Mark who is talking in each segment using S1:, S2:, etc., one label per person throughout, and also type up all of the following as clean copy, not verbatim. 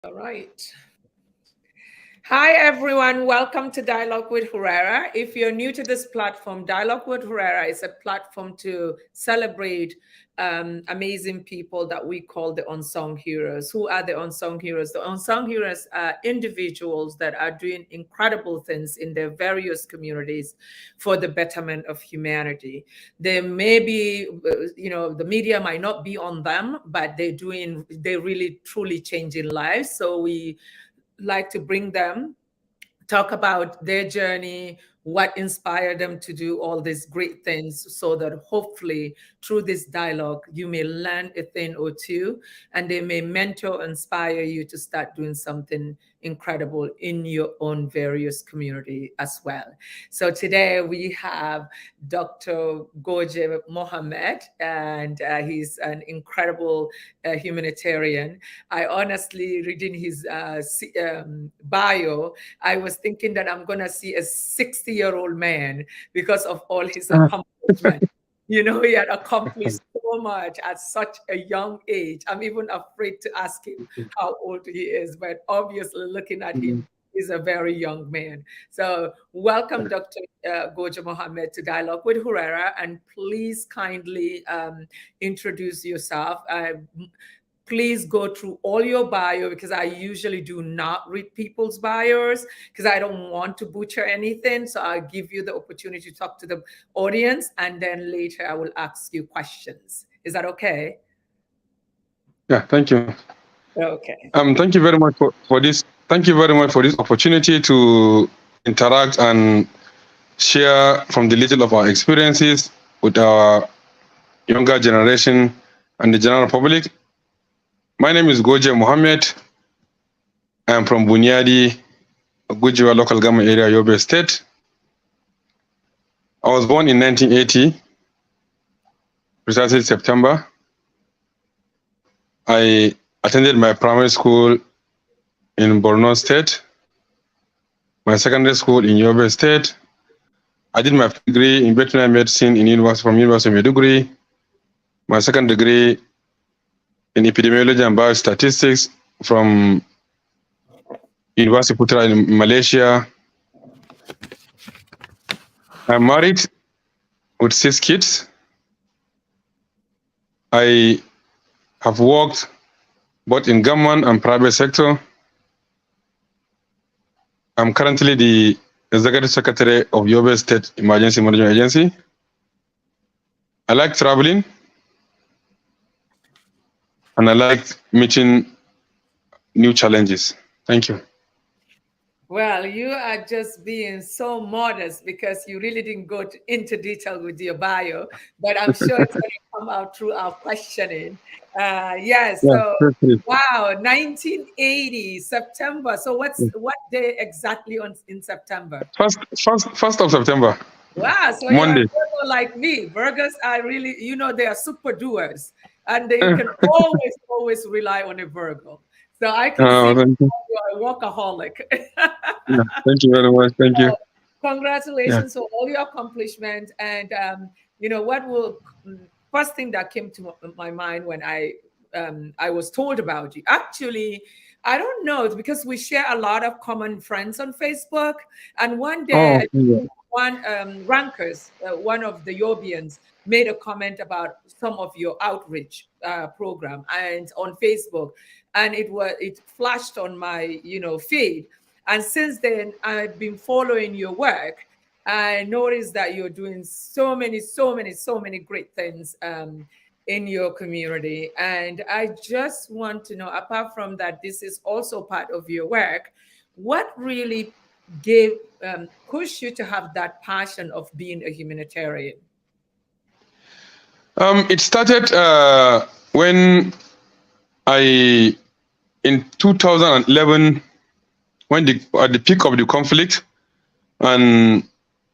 S1: All right. Hi, everyone. Welcome to Dialogue with Khuraira. If you're new to this platform, Dialogue with Khuraira is a platform to celebrate amazing people that we call the unsung heroes. Who are the unsung heroes? The unsung heroes are individuals that are doing incredible things in their various communities for the betterment of humanity. They may be, the media might not be on them, but they're really truly changing lives. So we like to bring them, talk about their journey, what inspired them to do all these great things, so that hopefully through this dialogue, you may learn a thing or two, and they may mentor, inspire you to start doing something incredible in your own various community as well. So today we have Dr. Goje Mohammed, and he's an incredible humanitarian. I honestly, reading his bio, I was thinking that I'm going to see a 60-year-old man because of all his accomplishments. He had accomplished so much at such a young age. I'm even afraid to ask him how old he is, but obviously looking at him, he's a very young man. So welcome, Dr. Goje Mohammed, to Dialogue with Khuraira, and please kindly introduce yourself. Please go through all your bio, because I usually do not read people's bios because I don't want to butcher anything. So I'll give you the opportunity to talk to the audience, and then later I will ask you questions. Is that okay?
S2: Yeah, thank you.
S1: Okay.
S2: Thank you very much for this. Thank you very much for this opportunity to interact and share from the little of our experiences with our younger generation and the general public. My name is Goje Mohammed. I am from Bunyadi, Gujiwa local government area, Yobe State. I was born in 1980, precisely September. I attended my primary school in Borno State, my secondary school in Yobe State. I did my degree in veterinary medicine from University of Maiduguri, my second degree in Epidemiology and Biostatistics from University of Putra in Malaysia. I'm married with 6 kids. I have worked both in government and private sector. I'm currently the Executive Secretary of Yobe State Emergency Management Agency. I like traveling, and I like meeting new challenges. Thank you.
S1: Well, you are just being so modest because you really didn't go into detail with your bio, but I'm sure it's going to come out through our questioning. Yes. So, wow, 1980 September. So, what day exactly in September?
S2: First of September.
S1: Wow. So
S2: Monday.
S1: You're a Virgo like me. Virgos are really, they are super doers, and they can always rely on a Virgo. So I can see you're a workaholic.
S2: Yeah, thank you very much. Thank you.
S1: Congratulations for all your accomplishments. And first thing that came to my mind when I was told about you. Actually, I don't know, it's because we share a lot of common friends on Facebook. And one day, one one of the Yobians made a comment about some of your outreach program and on Facebook, and it flashed on my feed. And since then, I've been following your work. I noticed that you're doing so many great things in your community. And I just want to know, apart from that, this is also part of your work, what really pushed you to have that passion of being a humanitarian?
S2: It started when in 2011, at the peak of the conflict, and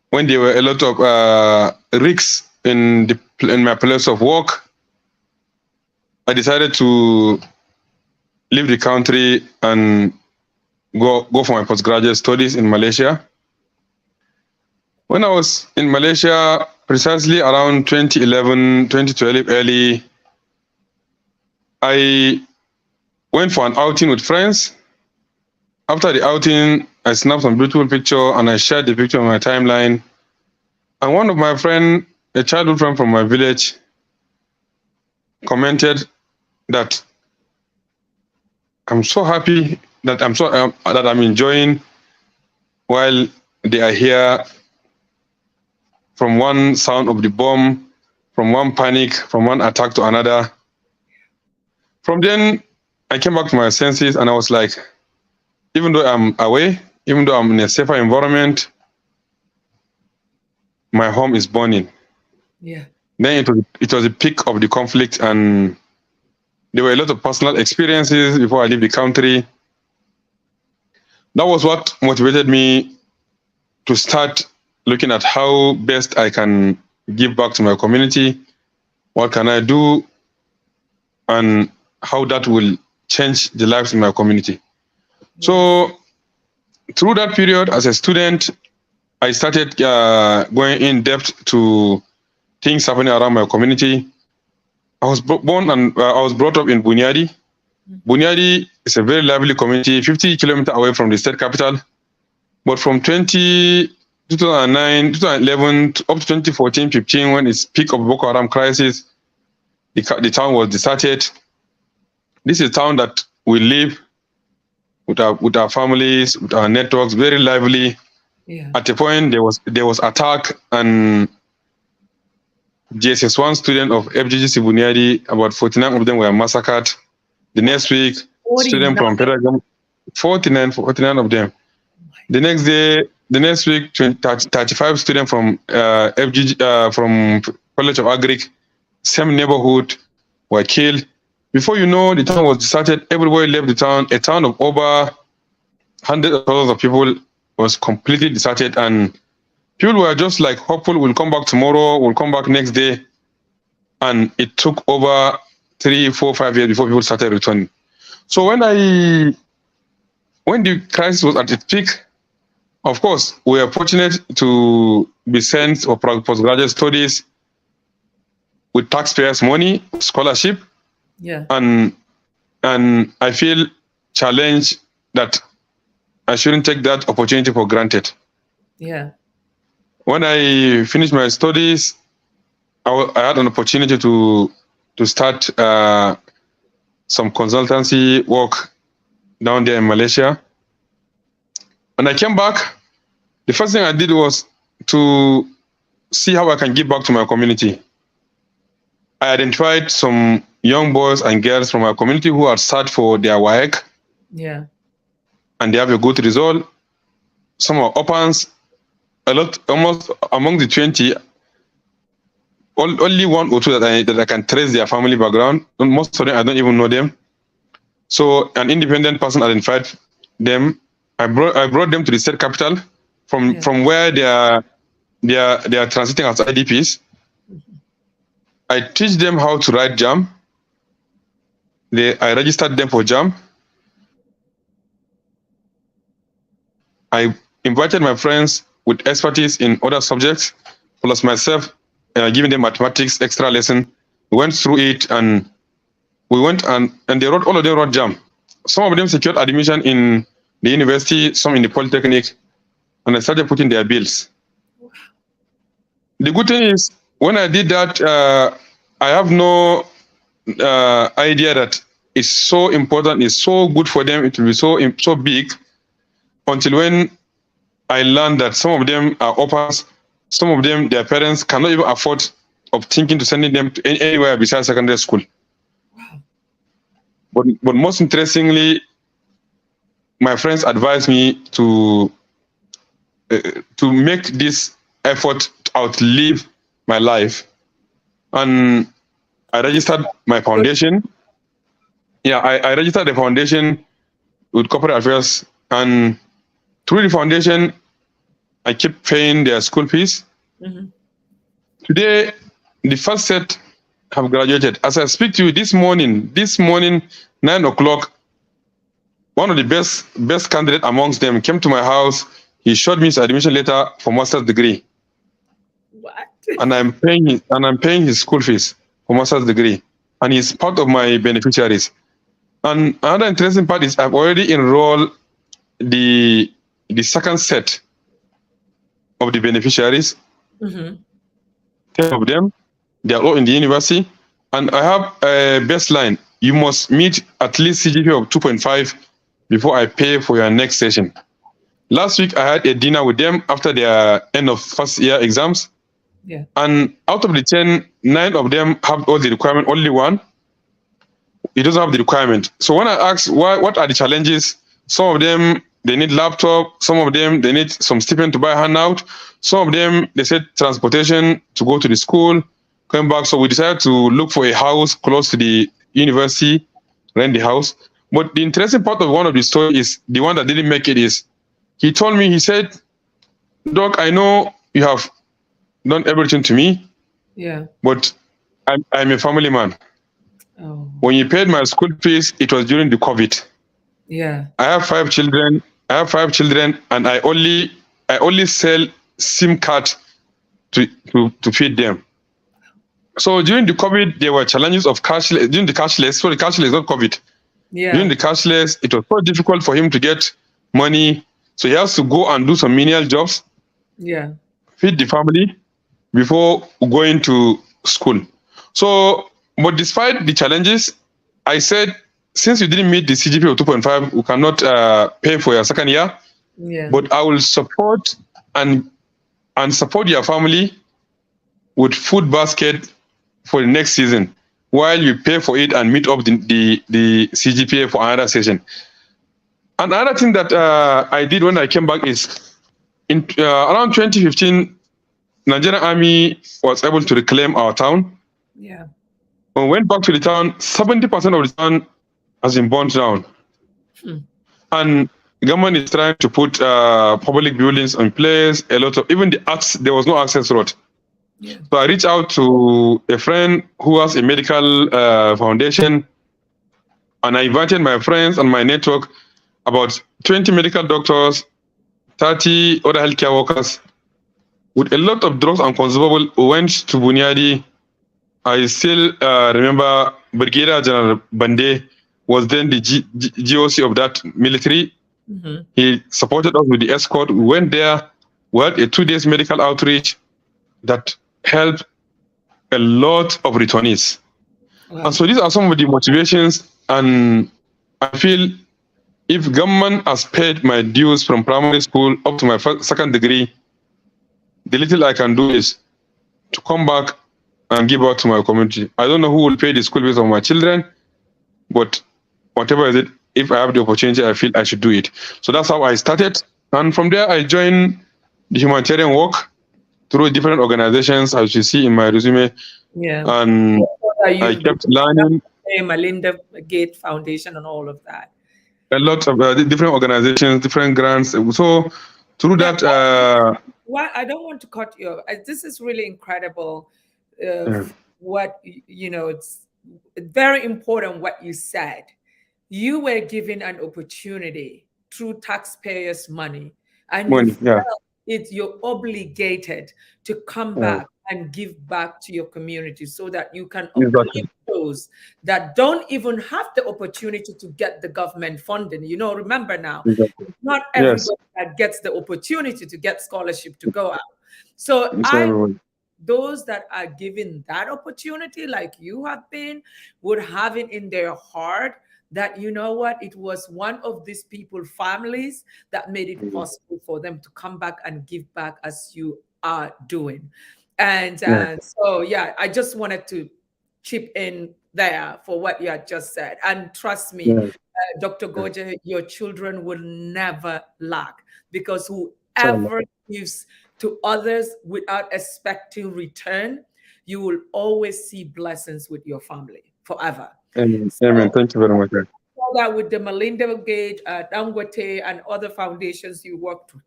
S2: when there were a lot of risks in my place of work, I decided to leave the country and go for my postgraduate studies in Malaysia. When I was in Malaysia, precisely around 2011, 2012 early, I went for an outing with friends. After the outing, I snapped some beautiful picture and I shared the picture on my timeline. And one of my friend, a childhood friend from my village, commented that I'm so happy that I'm enjoying while they are here, from one sound of the bomb, from one panic, from one attack to another. From then, I came back to my senses and I was like, even though I'm away, even though I'm in a safer environment, my home is burning.
S1: Yeah.
S2: Then it was a peak of the conflict, and there were a lot of personal experiences before I leave the country. That was what motivated me to start looking at how best I can give back to my community. What can I do, and how that will change the lives in my community. So through that period, as a student, I started going in depth to things happening around my community. I was born and I was brought up in Bunyadi. Bunyadi is a very lively community, 50 kilometers away from the state capital. But from 2009, 2011 up to 2014, 15, when it's peak of Boko Haram crisis, the town was deserted. This is a town that we live with our families, with our networks, very lively.
S1: Yeah.
S2: At a point, there was attack, and JSS1 student of FGGC Bunyadi, about 49 of them were massacred. The next week,
S1: 49.
S2: student from Pedagam, 49 of them. The next week, 35 students from from College of Agric, same neighborhood, were killed. Before you know, the town was deserted. Everybody left the town. A town of over hundreds of thousands of people was completely deserted, and people were just like hopeful, we'll come back tomorrow, we'll come back next day. And it took over 3, 4, 5 years before people started returning. So when the crisis was at its peak, of course, we were fortunate to be sent for postgraduate studies with taxpayers' money, scholarship.
S1: Yeah.
S2: And I feel challenged that I shouldn't take that opportunity for granted.
S1: Yeah.
S2: When I finished my studies, I had an opportunity to start some consultancy work down there in Malaysia. When I came back, the first thing I did was to see how I can give back to my community. I identified some young boys and girls from our community who are sat for their WAEC.
S1: Yeah.
S2: And they have a good result. Some are opens. Almost among the 20, only 1 or 2 that I can trace their family background. Most of them, I don't even know them. So an independent person identified them. I brought them to the state capital from where they are transiting as IDPs. I teach them how to write JAM. I registered them for JAM. I invited my friends with expertise in other subjects, plus myself, giving them mathematics extra lesson. We went through it, and we went and they wrote, all of them wrote JAM. Some of them secured admission in the university, some in the polytechnic, and I started putting their bills. The good thing is, when I did that, I have no idea that it's so important, it's so good for them, it will be so big, until when I learned that some of them are orphans, some of them, their parents cannot even afford of thinking to sending them to anywhere besides secondary school. Wow. But most interestingly, my friends advised me to make this effort to outlive my life. And I registered my foundation. Yeah, I registered the foundation with corporate affairs, and through the foundation, I keep paying their school fees. Mm-hmm. Today, the first set have graduated. As I speak to you this morning, 9 o'clock, one of the best candidate amongst them came to my house. He showed me his admission letter for master's degree.
S1: What?
S2: And I'm paying his school fees for master's degree, and he's part of my beneficiaries. And another interesting part is I've already enrolled the second set of the beneficiaries. 10 of them, they are all in the university, and I have a baseline. You must meet at least CGPA of 2.5 before I pay for your next session. Last week, I had a dinner with them after their end of first year exams.
S1: Yeah.
S2: And out of the 10, 9 of them have all the requirement, only one, he doesn't have the requirement. So when I asked what are the challenges, some of them, they need laptop, some of them, they need some stipend to buy a handout. Some of them, they said transportation to go to the school, come back. So we decided to look for a house close to the university, rent the house. But the interesting part of one of the story is the one that didn't make it is, he told me, he said, Doc, I know you have done everything to me, but I'm a family man.
S1: Oh.
S2: When you paid my school fees, it was during the COVID.
S1: Yeah.
S2: I have 5 children, and I only sell SIM card to feed them. So during the COVID, there were challenges of cashless. During the cashless, not COVID.
S1: Yeah.
S2: During the cashless, it was so difficult for him to get money. So he has to go and do some menial jobs.
S1: Yeah.
S2: Feed the family before going to school. So, but despite the challenges, I said, since you didn't meet the CGPA of 2.5, we cannot pay for your second year.
S1: Yeah.
S2: But I will support and support your family with food basket for the next season, while you pay for it and meet up the CGPA for another session. Another thing that I did when I came back is, in around 2015, Nigerian Army was able to reclaim our town.
S1: Yeah.
S2: When we went back to the town, 70% of the town has been burnt down. And the government is trying to put public buildings in place, a lot of, even there was no access road.
S1: Yeah.
S2: So I reached out to a friend who has a medical foundation, and I invited my friends and my network, about 20 medical doctors, 30 other healthcare workers, with a lot of drugs and consumables. We went to Bunyadi. I still remember Brigadier General Bande was then the GOC of that military. He supported us with the escort. We went there. We had a 2 days medical outreach that helped a lot of returnees.
S1: Wow.
S2: And so these are some of the motivations. And I feel if government has paid my dues from primary school up to my second degree, the little I can do is to come back and give out to my community. I don't know who will pay the school fees of my children, but whatever is it, if I have the opportunity, I feel I should do it. So that's how I started. And from there, I joined the humanitarian work through different organizations, as you see in my resume.
S1: Yeah.
S2: And I kept learning.
S1: Melinda Gates Foundation and all of that.
S2: A lot of different organizations, different grants. So through that...
S1: Well, I don't want to cut you off. This is really incredible. What, it's very important what you said. You were given an opportunity through taxpayers' money, and you're obligated to come back and give back to your community so that you can uplift those that don't even have the opportunity to get the government funding. Remember now, not everybody that gets the opportunity to get scholarship to go out. So those that are given that opportunity, like you have been, would have it in their heart that, it was one of these people, families, that made it possible for them to come back and give back as you are doing. And so, I just wanted to chip in there for what you had just said. And trust me, Dr. Goje, your children will never lack, because whoever gives to others without expecting return, you will always see blessings with your family forever.
S2: Amen. Amen. Thank you very much.
S1: That with the Melinda Gates, Dangote, and other foundations you worked with.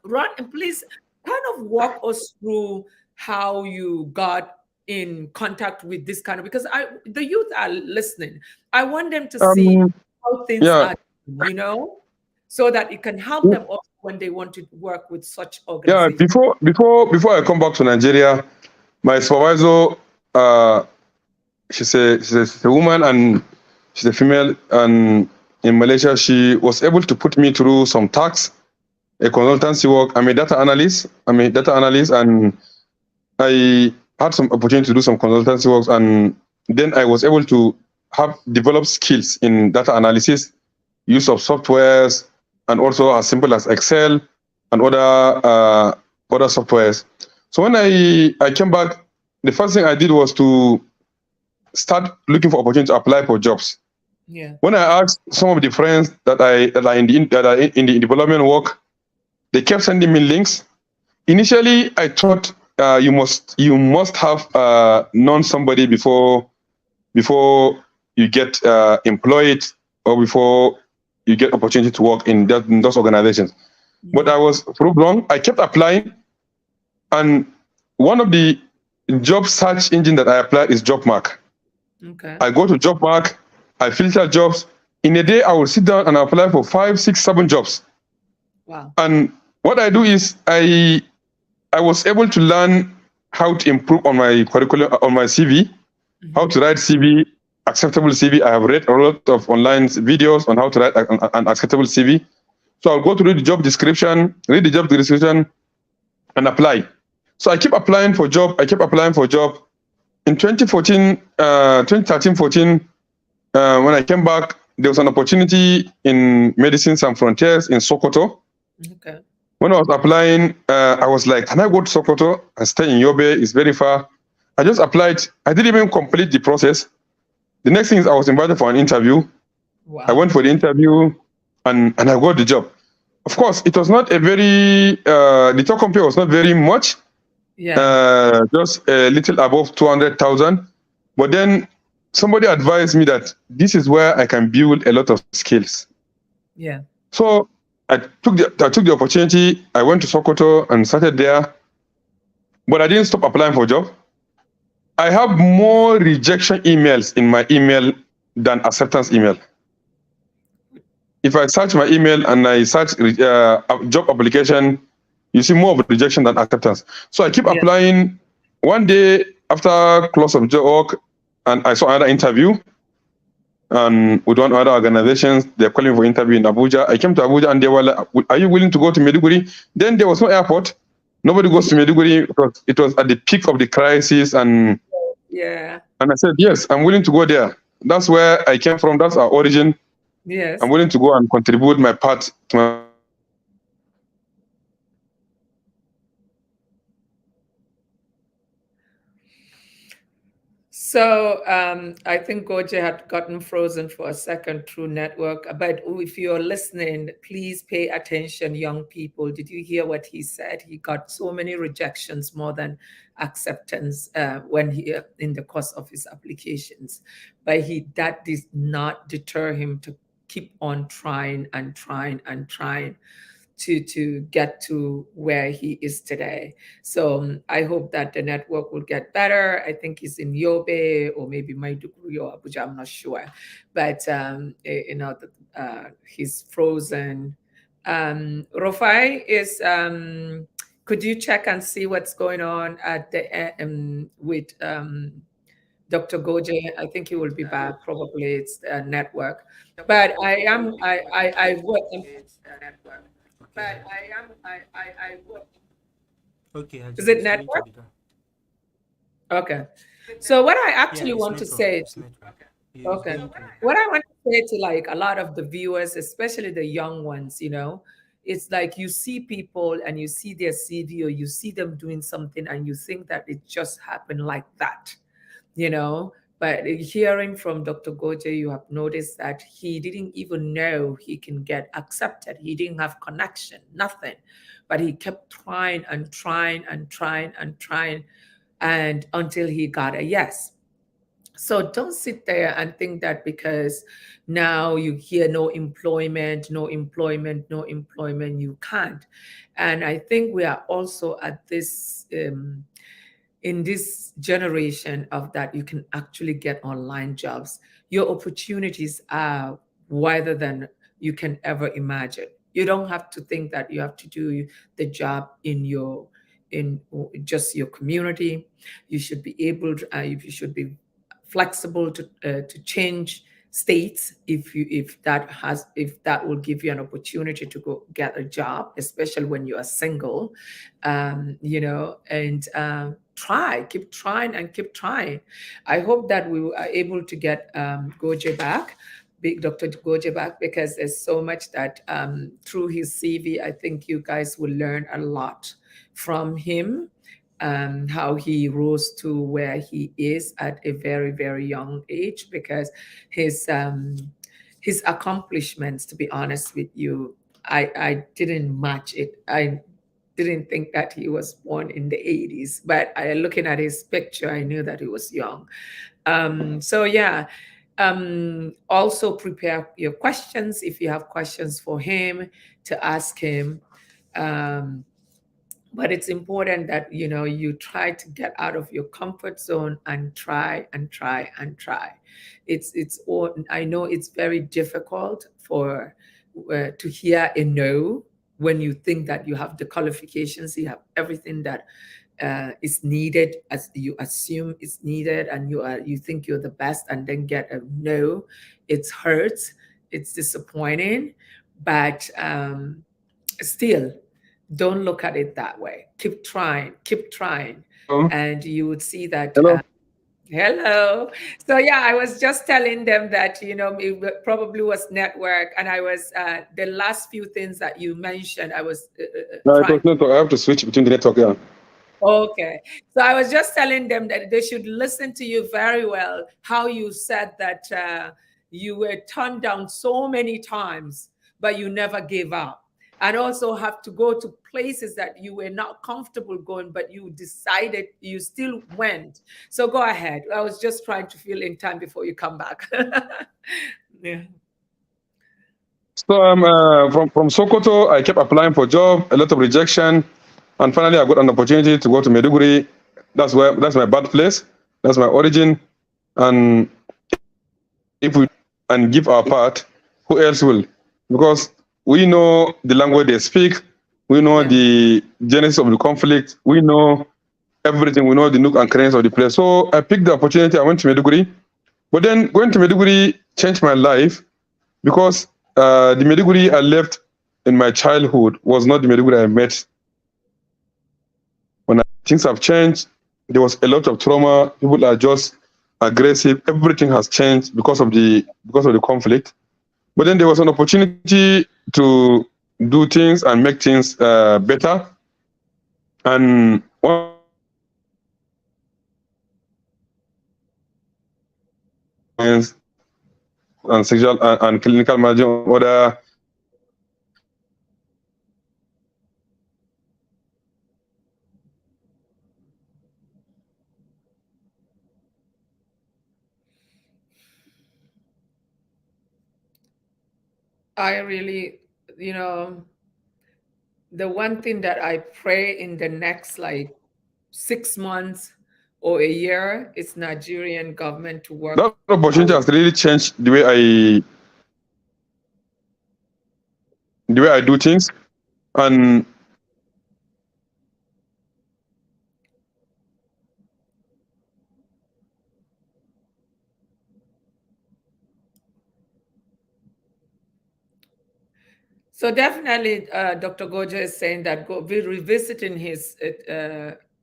S1: Ron, and please kind of walk us through how you got in contact with this kind of, because the youth are listening. I want them to see how things are, so that it can help them also when they want to work with such organizations.
S2: Before I come back to Nigeria, my supervisor, she's a woman, and she's a female, and in Malaysia, she was able to put me through some tasks, a consultancy work. I'm a data analyst, and I had some opportunity to do some consultancy work, and then I was able to develop skills in data analysis, use of softwares, and also as simple as Excel and other softwares. So when I came back, the first thing I did was to start looking for opportunity to apply for jobs.
S1: Yeah.
S2: When I asked some of the friends that are in the development work, they kept sending me links. Initially, I thought you must have known somebody before you get employed or before you get opportunity to work in those organizations. Mm-hmm. But I was proved wrong. I kept applying, and one of the job search engine that I applied is JobMark.
S1: Okay.
S2: I go to JobMark, I filter jobs. In a day, I will sit down and apply for 5, 6, 7 jobs.
S1: Wow.
S2: And what I do is I was able to learn how to improve on my curriculum, on my CV, mm-hmm. how to write CV, acceptable CV. I have read a lot of online videos on how to write an acceptable CV. So I'll go to read the job description, and apply. So I keep applying for job. In 2013-14, when I came back, there was an opportunity in Medicine Sans Frontiers in Sokoto.
S1: Okay.
S2: When I was applying, I was like, can I go to Sokoto and stay in Yobe? It's very far. I just applied. I didn't even complete the process. The next thing is I was invited for an interview. Wow. I went for the interview and I got the job. Of course, it was not a very, the top company was not very much. Yeah. Just a little above 200,000. But then somebody advised me that this is where I can build a lot of skills.
S1: Yeah.
S2: So I took the opportunity. I went to Sokoto and started there. But I didn't stop applying for a job. I have more rejection emails in my email than acceptance email. If I search my email and I search job application, you see more of rejection than acceptance. So I keep applying. One day after close of job work, and I saw another interview, and with one other organizations, they're calling for interview in Abuja. I came to Abuja and they were like, are you willing to go to Maiduguri? Then there was no airport. Nobody goes to Maiduguri because it was at the peak of the crisis. And I said, yes, I'm willing to go there. That's where I came from. That's our origin.
S1: Yes.
S2: I'm willing to go and contribute my part to my.
S1: So I think Goje had gotten frozen for a second through network. But if you're listening, please pay attention, young people. Did you hear what he said? He got so many rejections more than acceptance when he in the course of his applications. But that did not deter him to keep on trying and trying and trying to get to where he is today. So I hope that the network will get better. I think he's in Yobe or maybe Maiduguri or Abuja, I'm not sure. But, he's frozen. Rofai is, could you check and see what's going on at the with Dr. Goje? I think he will be back. Probably it's a network. But I work. But I work.
S3: Okay.
S1: Is it network? Okay. So what I actually want to say, okay, what I want to say to like a lot of the viewers, especially the young ones, it's like you see people and you see their CV or you see them doing something and you think that it just happened like that, But hearing from Dr. Goje, you have noticed that he didn't even know he can get accepted. He didn't have connection, nothing. But he kept trying and trying and trying and trying and until he got a yes. So don't sit there and think that because now you hear no employment, you can't. And I think we are also at this in this generation of that you can actually get online jobs. Your opportunities are wider than you can ever imagine. You don't have to think that you have to do the job in just your community. You should be able to, you should be flexible to change states if that will give you an opportunity to go get a job, especially when you are single, you know, and keep trying and keep trying. I hope that we are able to get Goje back, big Dr. Goje back, because there's so much that through his CV, I think you guys will learn a lot from him. How he rose to where he is at a very, very young age, because his accomplishments, to be honest with you, I didn't match it. I didn't think that he was born in the 80s, but looking at his picture, I knew that he was young. So yeah, also prepare your questions if you have questions for him to ask him. But it's important that, you know, you try to get out of your comfort zone and try and try and try. It's all, I know it's very difficult for to hear a no when you think that you have the qualifications, you have everything that is needed, as you assume is needed, and you think you're the best, and then get a no. It hurts, it's disappointing, but still, don't look at it that way. Keep trying, and you would see that.
S2: Hello.
S1: Hello. So yeah, I was just telling them that, you know, it probably was network, and I was the last few things that you mentioned, I was
S2: No, it was network. I have to switch between the network. Yeah.
S1: Okay. So I was just telling them that they should listen to you very well, how you said that you were turned down so many times, but you never gave up. And also have to go to places that you were not comfortable going, but you decided, you still went. So go ahead. I was just trying to fill in time before you come back. Yeah.
S2: So from Sokoto, I kept applying for job, a lot of rejection, and finally I got an opportunity to go to Maiduguri. That's my birthplace, that's my origin. And if we and give our part, who else will? Because we know the language they speak, we know the genesis of the conflict, we know everything, we know the nook and crannies of the place. So I picked the opportunity, I went to Maiduguri. But then going to Maiduguri changed my life, because the Maiduguri I left in my childhood was not the Maiduguri I met. When things have changed, there was a lot of trauma, people are just aggressive, everything has changed because of the conflict. But then there was an opportunity to do things and make things better. And sexual and clinical management order.
S1: I really, you know, the one thing that I pray in the next like 6 months or a year is Nigerian government to work.
S2: That opportunity has really changed the way I do things. And
S1: so definitely, Dr. Goje is saying that revisiting his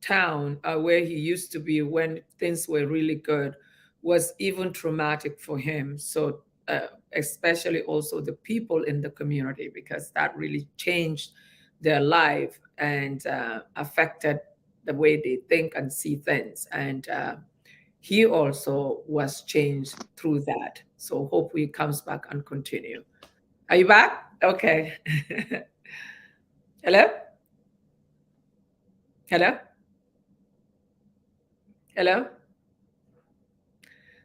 S1: town where he used to be when things were really good was even traumatic for him. So especially also the people in the community, because that really changed their life and affected the way they think and see things. And he also was changed through that. So hope he comes back and continue. Are you back? Okay. Hello? Hello? Hello?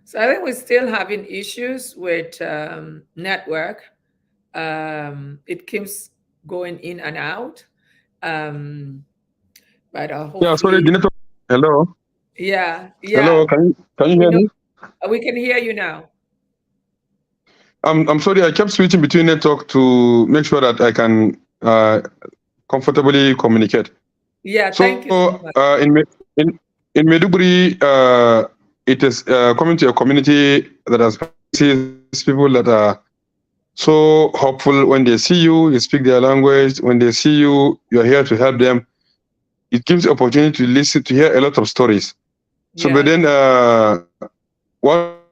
S1: So I think we're still having issues with network. It keeps going in and out. But hopefully...
S2: yeah, sorry, the network. Hello?
S1: Yeah.
S2: Hello, can you hear me?
S1: We can hear you now.
S2: I'm sorry, I kept switching between network to make sure that I can comfortably communicate.
S1: Yeah, thank you so
S2: much. In Maiduguri, it is coming to a community that has people that are so hopeful. When they see you, you speak their language. When they see you, you're here to help them. It gives the opportunity to listen, to hear a lot of stories. So, but then what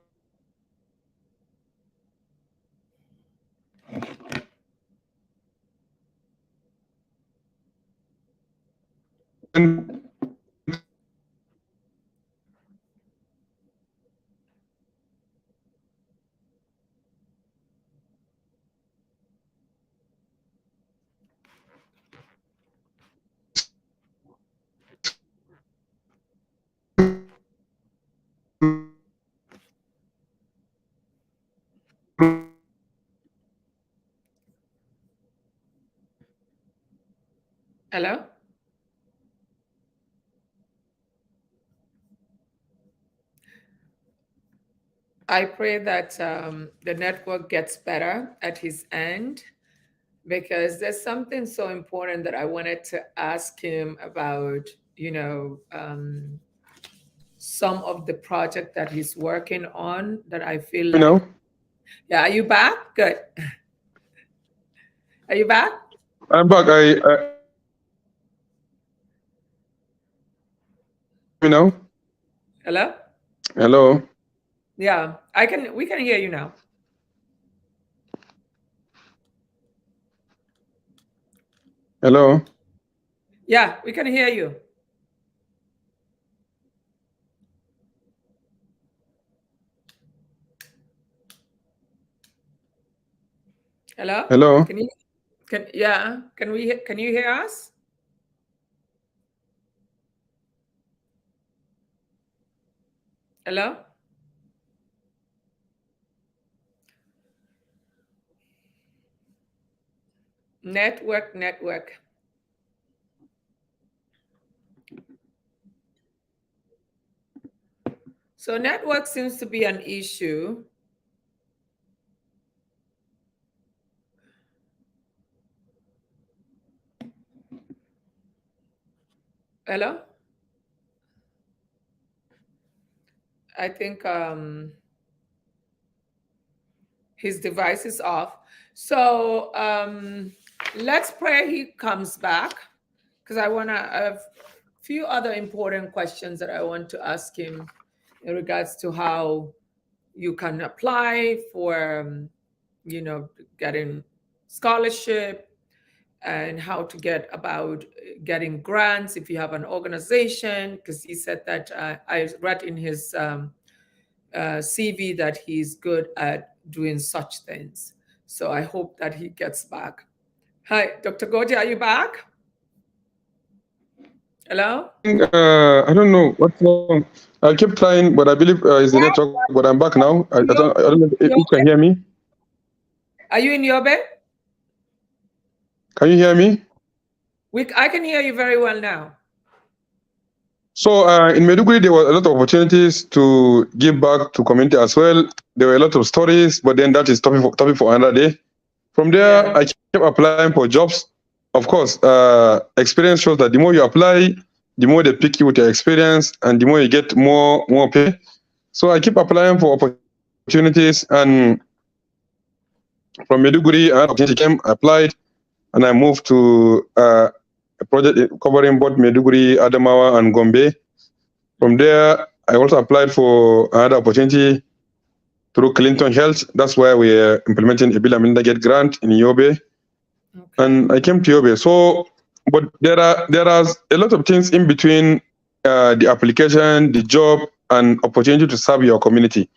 S1: Hello? I pray that the network gets better at his end, because there's something so important that I wanted to ask him about, some of the project that he's working on that I feel
S2: you
S1: like.
S2: know?
S1: Yeah, are you back? Good. Are you back?
S2: I'm back. You know?
S1: Hello?
S2: Hello.
S1: Yeah, we can hear you now.
S2: Hello.
S1: Yeah, we can hear you. Hello?
S2: Hello.
S1: Can you hear us? Hello? Network. So network seems to be an issue. Hello? I think his device is off. So let's pray he comes back, because I have a few other important questions that I want to ask him in regards to how you can apply for, getting scholarship, and how to get about getting grants if you have an organization, because he said that I read in his CV that he's good at doing such things. So I hope that he gets back. Hi, Dr. Goje, are you back? Hello?
S2: I don't know what's wrong. I keep trying, but I believe it's the network. But I'm back now. I don't know if you can hear me.
S1: Are you in Yobe?
S2: Can you hear me?
S1: I can hear you very well now.
S2: So in Maiduguri, there were a lot of opportunities to give back to community as well. There were a lot of stories, but then that is topic for another day. From there, I kept applying for jobs. Of course, experience shows that the more you apply, the more they pick you with your experience, and the more you get more pay. So I keep applying for opportunities, and from Maiduguri, an opportunity came, I applied, and I moved to a project covering both Maiduguri, Adamawa, and Gombe. From there, I also applied for another opportunity through Clinton Health. That's why we are implementing a Bill and Melinda Gates grant in Yobe. And I came to Yobe. So, but there are a lot of things in between the application, the job, and opportunity to serve your community.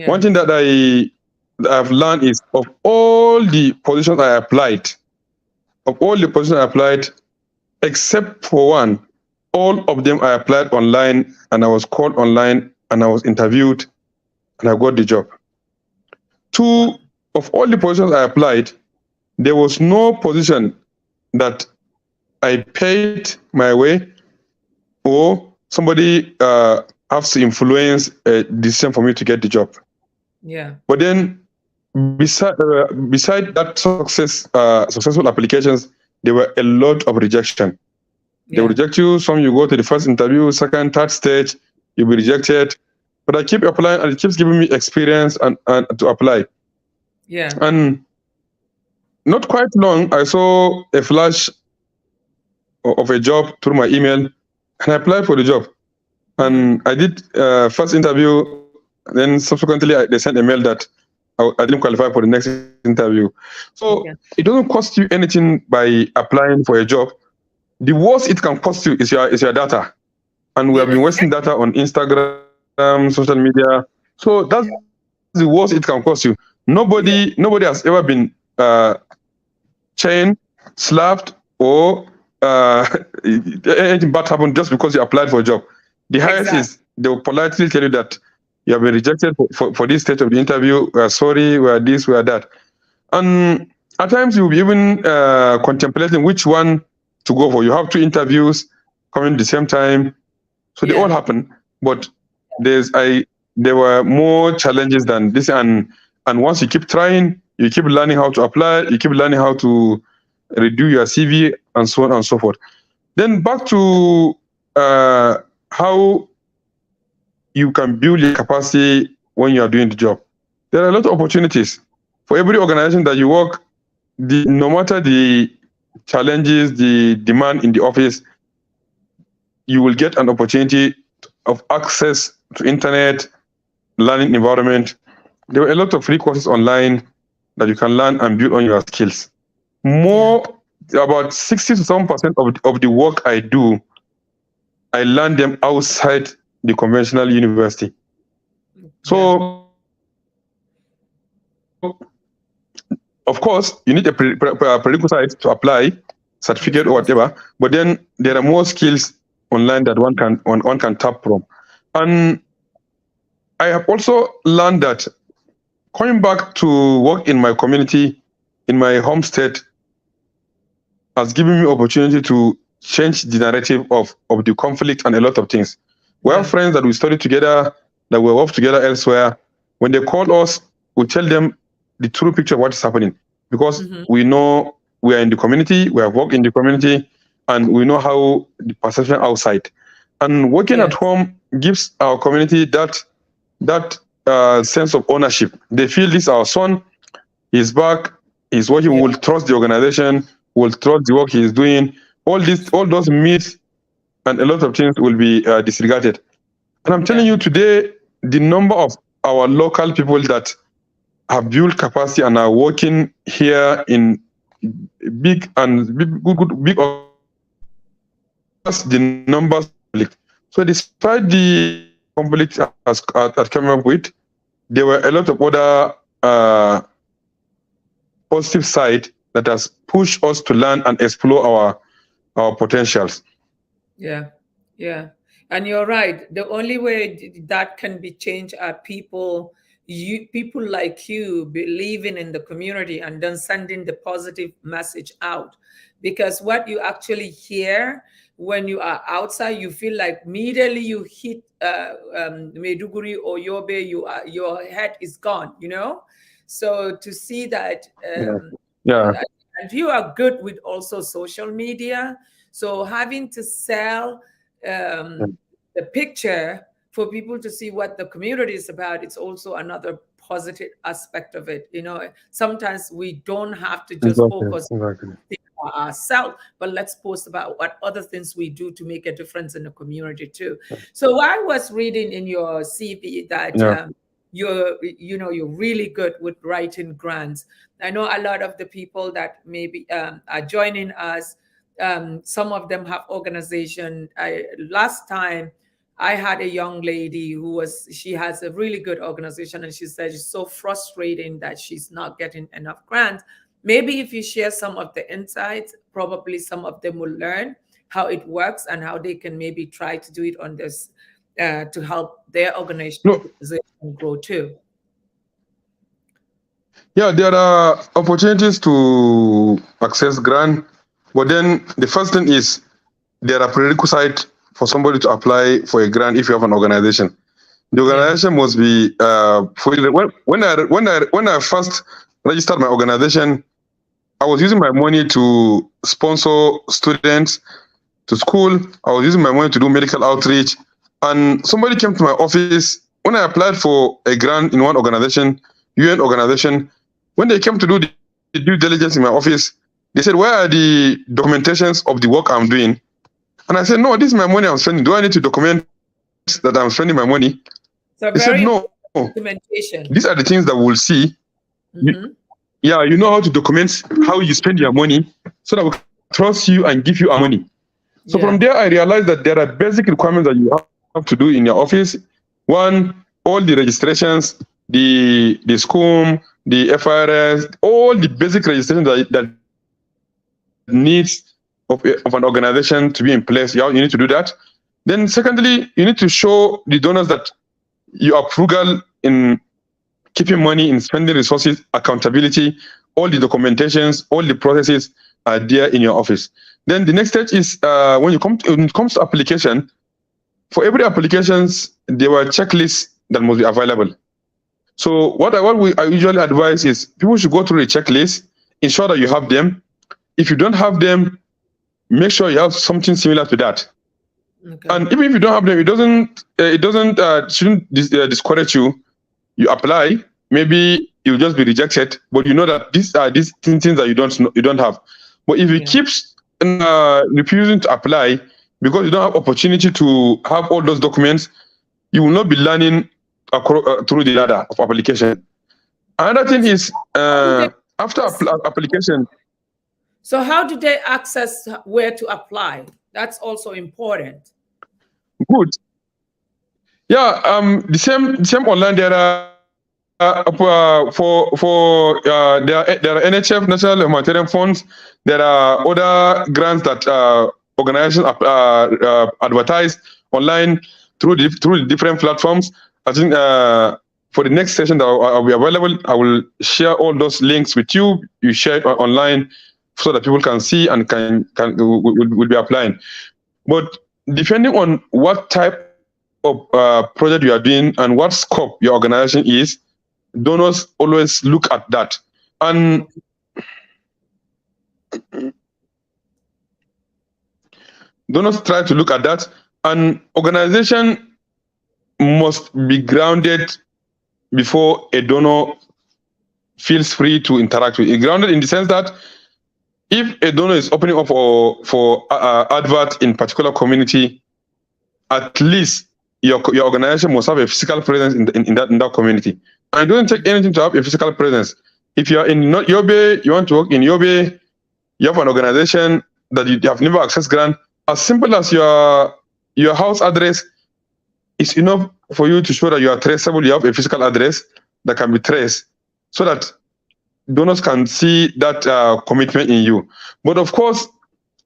S2: One thing that I've learned is of all the positions I applied, except for one, all of them I applied online, and I was called online, and I was interviewed, and I got the job. Two, of all the positions I applied, there was no position that I paid my way or somebody has to influence a decision for me to get the job.
S1: Yeah.
S2: But then beside that successful applications, there were a lot of rejection. They will reject you. Some you go to the first interview, second, third stage, you'll be rejected. But I keep applying, and it keeps giving me experience and to apply.
S1: Yeah.
S2: And not quite long, I saw a flash of a job through my email, and I applied for the job. And I did first interview, then subsequently they sent a mail that I didn't qualify for the next interview. So it doesn't cost you anything by applying for a job. The worst it can cost you is your data. And we have been wasting data on Instagram, social media. So that's the worst it can cost you. Nobody has ever been chained, slapped, or anything bad happened just because you applied for a job. The highest is they will politely tell you that you have been rejected for this stage of the interview. We are sorry, we are this, we are that. And at times you'll be even contemplating which one to go for. You have 2 interviews coming at the same time. So they all happen. But there were more challenges than this. And once you keep trying, you keep learning how to apply, you keep learning how to redo your CV, and so on and so forth. Then back to how you can build your capacity when you are doing the job. There are a lot of opportunities. For every organization that you work, no matter the challenges, the demand in the office, you will get an opportunity of access to internet, learning environment. There are a lot of free courses online that you can learn and build on your skills. About 60 to 7% of the work I do, I learn them outside the conventional university. So, of course, you need a prerequisite to apply, certificate or whatever, but then there are more skills online that one can tap from. And I have also learned that coming back to work in my community, in my home state, has given me opportunity to change the narrative of the conflict and a lot of things. We have friends that we study together, that we work together elsewhere. When they call us, we tell them the true picture of what is happening, because we know we are in the community, we have worked in the community, and we know how the perception outside. And working at home gives our community that sense of ownership. They feel this is our son, he's back, he's working, we will trust the organization, will trust the work he is doing. All those myths and a lot of things will be disregarded. And I'm telling you today, the number of our local people that have built capacity and are working here in big the numbers. So despite the conflict has come up with, there were a lot of other positive side that has pushed us to learn and explore our potentials.
S1: Yeah. And you're right. The only way that can be changed are people like you believing in the community and then sending the positive message out. Because what you actually hear when you are outside, you feel like immediately you hit Maiduguri or Yobe, your head is gone, So to see that, and you are good with also social media. So having to sell the picture for people to see what the community is about, it's also another positive aspect of it. Sometimes we don't have to just focus on ourselves, but let's post about what other things we do to make a difference in the community too. So I was reading in your CV that you're really good with writing grants. I know a lot of the people that maybe are joining us, some of them have organization. Last time I had a young lady she has a really good organization, and she said it's so frustrating that she's not getting enough grants. Maybe if you share some of the insights, probably some of them will learn how it works and how they can maybe try to do it on this to help their organization grow too.
S2: Yeah, there are opportunities to access grant, but then the first thing is there are prerequisites for somebody to apply for a grant if you have an organization. The organization must be fully. When I first registered my organization, I was using my money to sponsor students to school. I was using my money to do medical outreach, and somebody came to my office when I applied for a grant in one organization, UN organization, when they came to do the due diligence in my office, they said, where are the documentations of the work I'm doing? And I said, no, this is my money I'm spending. Do I need to document that I'm spending my money?
S1: So
S2: they said, no,
S1: documentation.
S2: These are the things that we'll see.
S1: Mm-hmm.
S2: You know how to document how you spend your money so that we can trust you and give you our money. So from there, I realized that there are basic requirements that you have to do in your office. One, all the registrations, the SCOOM, the FRS, all the basic registrations that needs of an organization to be in place. You need to do that. Then secondly, you need to show the donors that you are frugal in keeping money, in spending resources, accountability, all the documentations, all the processes are there in your office. Then the next stage is when it comes to application, for every applications, there were checklists that must be available. So what I usually advise is people should go through the checklist, ensure that you have them. If you don't have them, make sure you have something similar to that. Okay. And even if you don't have them, it shouldn't discourage you. You apply, maybe you'll just be rejected, but you know that these are these things that you don't have. But if you keep refusing to apply because you don't have opportunity to have all those documents, you will not be learning through the ladder of application. Another thing is after application.
S1: So how do they access where to apply? That's also important.
S2: Good. Yeah, the same online. There are there are NHF, National Humanitarian Funds. There are other grants that organizations advertise online through the different platforms. I think for the next session that will be available, I will share all those links with you. You share it online so that people can see and will be applying. But depending on what type of project you are doing and what scope your organization is, donors always look at that. And donors try to look at that. And organization must be grounded before a donor feels free to interact with it. Grounded in the sense that if a donor is opening up for advert in particular community, at least your organization must have a physical presence in that community. And it doesn't take anything to have a physical presence. If you are in Yobe, you want to work in Yobe, you have an organization that you have never accessed grant, as simple as your house address is enough for you to show that you are traceable. You have a physical address that can be traced so that donors can see that commitment in you. But of course,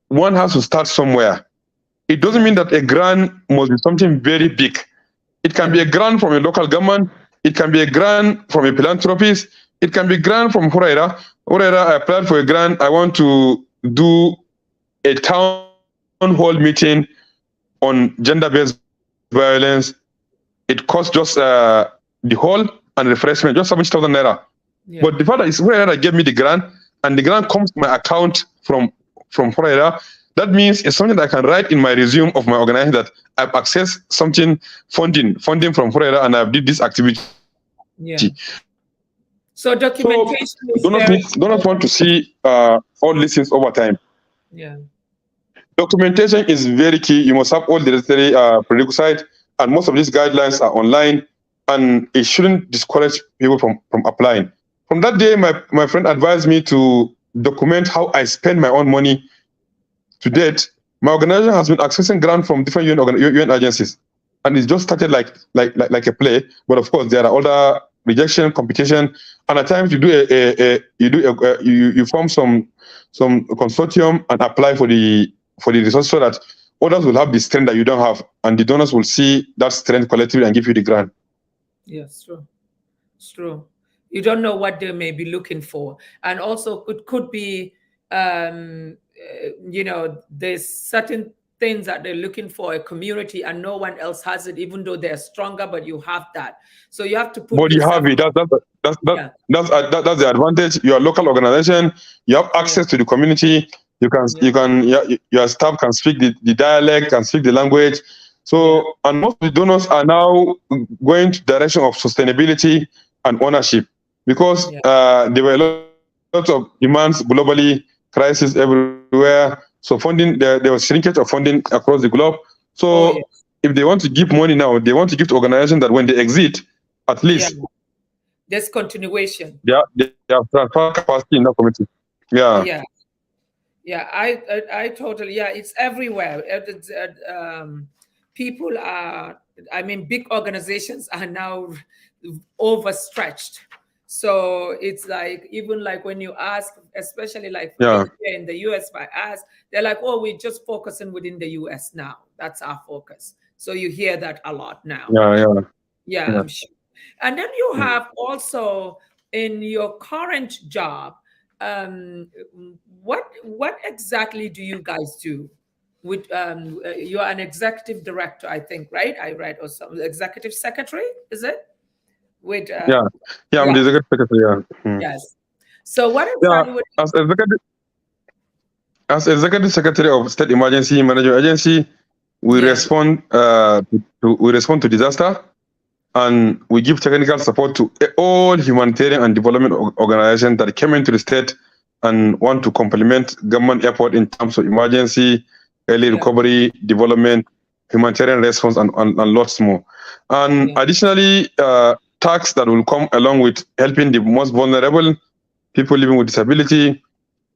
S2: one has to start somewhere. It doesn't mean that a grant must be something very big. It can be a grant from a local government. It can be a grant from a philanthropist. It can be a grant from Khuraira. I applied for a grant. I want to do a town hall meeting on gender-based violence. It costs just the hall and refreshment, just 70,000 naira. Yeah. But the fact that it's Khuraira gave me the grant, and the grant comes to my account from Khuraira, that means it's something that I can write in my resume of my organization that I've accessed something funding from Khuraira and I've did this activity.
S1: Yeah. So documentation is
S2: donors want to see all these things over time.
S1: Yeah.
S2: Documentation is very key. You must have all the necessary prerequisites, and most of these guidelines are online, and it shouldn't discourage people from applying. From that day, my friend advised me to document how I spend my own money. To date, my organization has been accessing grants from different UN agencies, and it's just started like a play. But of course, there are other rejection, competition, and at times you do you form some consortium and apply for the resource so that others will have the strength that you don't have, and the donors will see that strength collectively and give you the grant.
S1: Yes, true. It's true. You don't know what they may be looking for, and also it could be. There's certain things that they're looking for a community and no one else has it, even though they're stronger, but you have that. So you have to put.
S2: But you have it. That's the advantage. You're a local organization. You have access to the community. Your staff can speak the dialect, can speak the language. So, and most of the donors are now going to the direction of sustainability and ownership, because there were a lot of demands globally, crisis everywhere. So funding, there was shrinkage of funding across the globe. So if they want to give money now, they want to give to organizations that when they exit, at least
S1: there's continuation.
S2: They have transfer capacity in that community.
S1: I totally, it's everywhere. People are, I mean, big organizations are now overstretched. So it's like, even like when you ask, especially like here in the US, by us, they're like, oh, we're just focusing within the US now. That's our focus. So you hear that a lot now. I'm sure. And then you have also in your current job, what exactly do you guys do? With you're an executive director, I think, right? I read, or some executive secretary, is it? With
S2: I'm the executive secretary.
S1: Yes. So what exactly
S2: as executive secretary of State Emergency Management Agency, we respond to disaster, and we give technical support to all humanitarian and development organizations that came into the state and want to complement government effort in terms of emergency, early recovery, development, humanitarian response, and lots more. And additionally, tasks that will come along with helping the most vulnerable, people living with disability,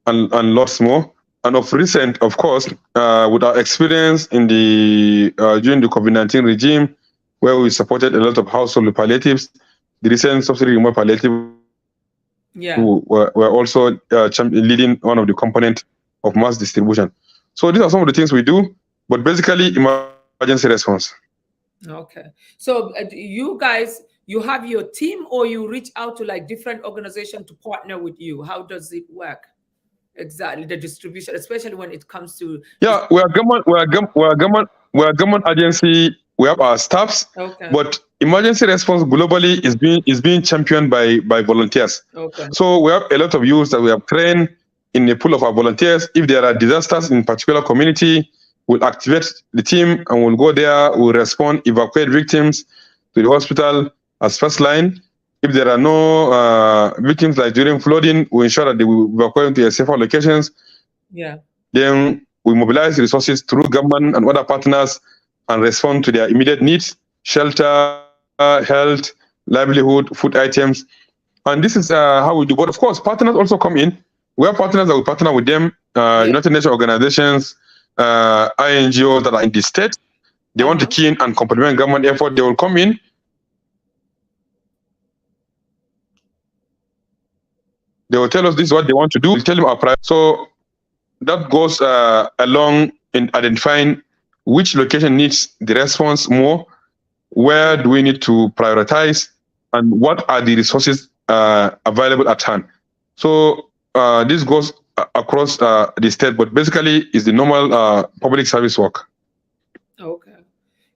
S2: and lots more. And of recent, of course, with our experience in the during the COVID-19 regime, where we supported a lot of household palliatives, the recent subsidy remote palliative were also leading one of the components of mass distribution. So these are some of the things we do, but basically emergency response.
S1: Okay. So you guys, you have your team, or you reach out to like different organizations to partner with you? How does it work? Exactly, the distribution, especially when it comes to
S2: we're a government agency. We have our staffs, but emergency response globally is being championed by volunteers. So we have a lot of youths that we have trained in a pool of our volunteers. If there are disasters in particular community, we'll activate the team and we'll go there. We'll respond, evacuate victims to the hospital as first line. If there are no victims, like during flooding, we ensure that they will evacuate to safer locations. Then we mobilize resources through government and other partners and respond to their immediate needs: shelter, health, livelihood, food items. And this is how we do. But of course, partners also come in. We have partners that we partner with them, United Nations organizations, INGOs that are in the state. They want to key in and complement government effort. They will come in. They will tell us this is what they want to do. We'll tell them our price. So that goes along in identifying which location needs the response more, where do we need to prioritize, and what are the resources available at hand. So this goes across the state, but basically is the normal public service work.
S1: Okay.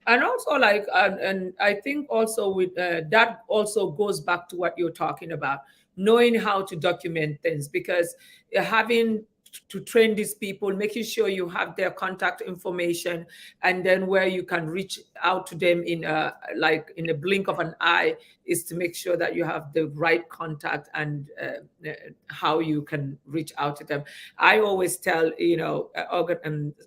S1: And also, like, and I think also with that also goes back to what you're talking about, knowing how to document things, because having to train these people, making sure you have their contact information, and then where you can reach out to them in a blink of an eye, is to make sure that you have the right contact and how you can reach out to them. I always tell,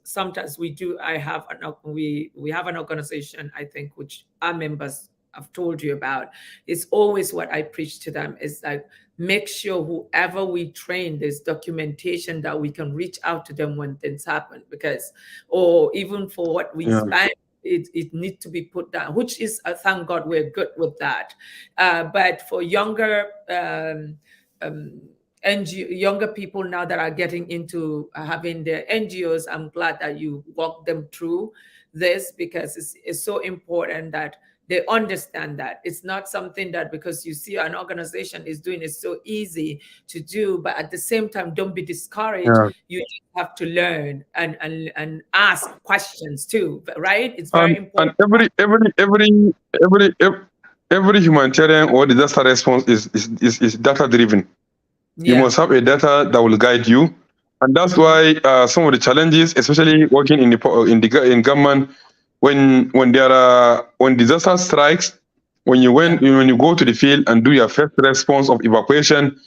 S1: sometimes we have an organization, I think, which our members I've told you about. It's always what I preach to them is like, make sure whoever we train, there's documentation that we can reach out to them when things happen, because, or even for what we spend, it needs to be put down, which is, thank God we're good with that. But for younger younger people now that are getting into having their NGOs, I'm glad that you walk them through this, because it's so important that they understand that it's not something that because you see an organization is doing it so easy to do, but at the same time, don't be discouraged. You just have to learn and ask questions too, right? It's very important.
S2: And every humanitarian or disaster response is data driven. You must have a data that will guide you, and that's why some of the challenges, especially working in government, when disaster strikes, when you go to the field and do your first response of evacuation,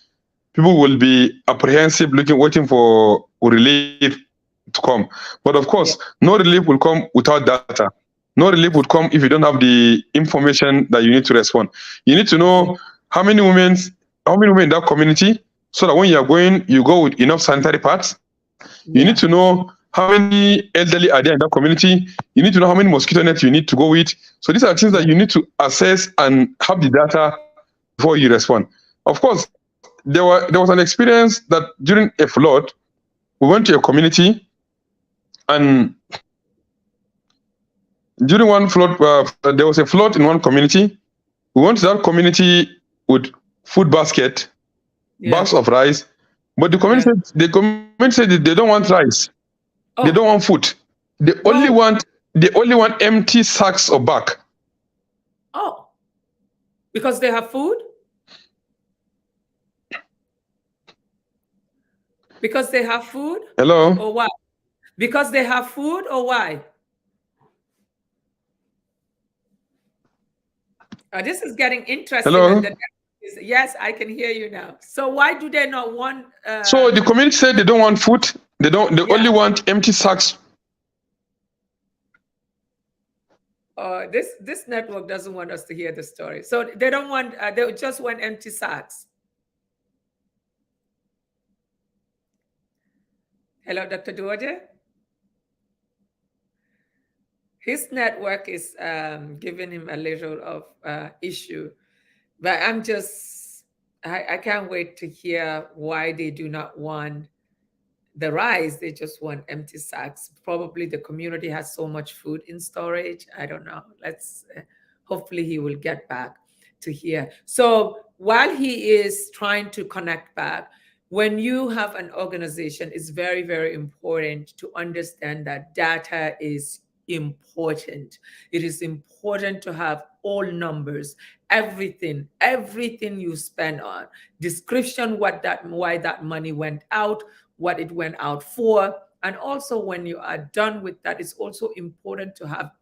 S2: people will be apprehensive, waiting for relief to come. But of course, no relief will come without data. No relief would come if you don't have the information that you need to respond. You need to know how many women in that community, so that when you are going, you go with enough sanitary pads. You need to know how many elderly are there in that community. You need to know how many mosquito nets you need to go with. So these are things that you need to assess and have the data before you respond. Of course, there was an experience that during a flood, we went to a community, and during one flood, there was a flood in one community. We went to that community with food basket, bags of rice, but the community said that they don't want rice. They don't want food. They only want empty sacks of bag.
S1: Oh, because they have food? Because they have food?
S2: Hello?
S1: Or why? Because they have food, or why? This is getting interesting.
S2: Hello?
S1: Yes, I can hear you now. So why do they not want?
S2: So the community said they don't want food. They only want empty sacks.
S1: This network doesn't want us to hear the story. So they don't want. They just want empty sacks. Hello, Dr. Goje. His network is giving him a little of issue, but I can't wait to hear why they do not want the rice. They just want empty sacks. Probably the community has so much food in storage. I don't know. Hopefully he will get back to here. So while he is trying to connect back, when you have an organization, it's very, very important to understand that data is important. It is important to have all numbers, everything you spend on, description, why that money went out, what it went out for. And also when you are done with that, it's also important to have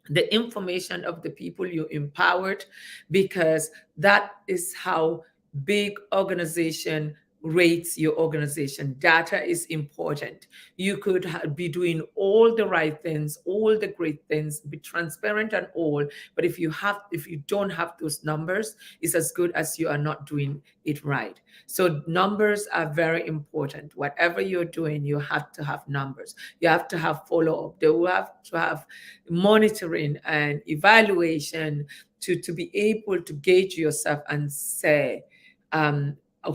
S1: the information of the people you empowered, because that is how big organization rates your organization. Data is important. You could be doing all the right things, all the great things, be transparent and all, but if you don't have those numbers, it's as good as you are not doing it right. So numbers are very important. Whatever you're doing, you have to have numbers. You have to have follow-up. They will have to have monitoring and evaluation to be able to gauge yourself and say,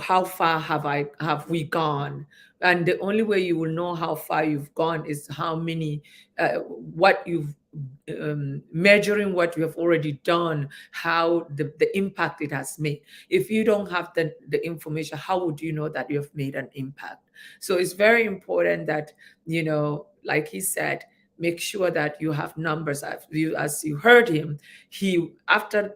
S1: how far have we gone? And the only way you will know how far you've gone is how many, what you've measuring what you have already done, how the impact it has made. If you don't have the information, how would you know that you have made an impact? So it's very important that, like he said, make sure that you have numbers. As you heard him, after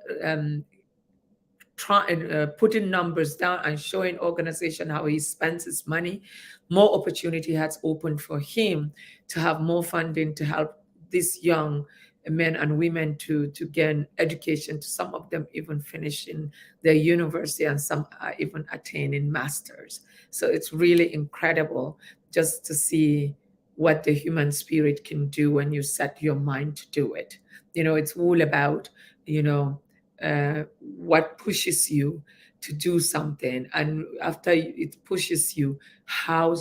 S1: putting numbers down and showing organization how he spends his money, more opportunity has opened for him to have more funding to help these young men and women to gain education, to some of them even finishing their university, and some are even attaining masters. So it's really incredible just to see what the human spirit can do when you set your mind to do it. It's all about, what pushes you to do something, and after it pushes you, how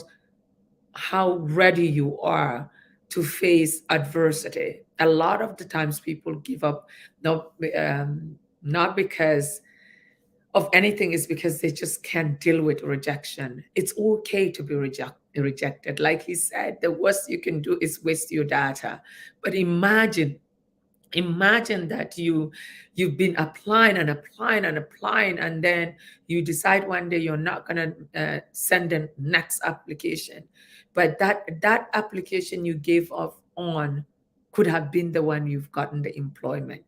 S1: ready you are to face adversity. A lot of the times people give up, not because of anything, is because they just can't deal with rejection. It's okay to be rejected. Like he said, the worst you can do is waste your data. But imagine that you've been applying and applying and applying, and then you decide one day you're not going to send the next application, but that application you gave off on could have been the one you've gotten the employment,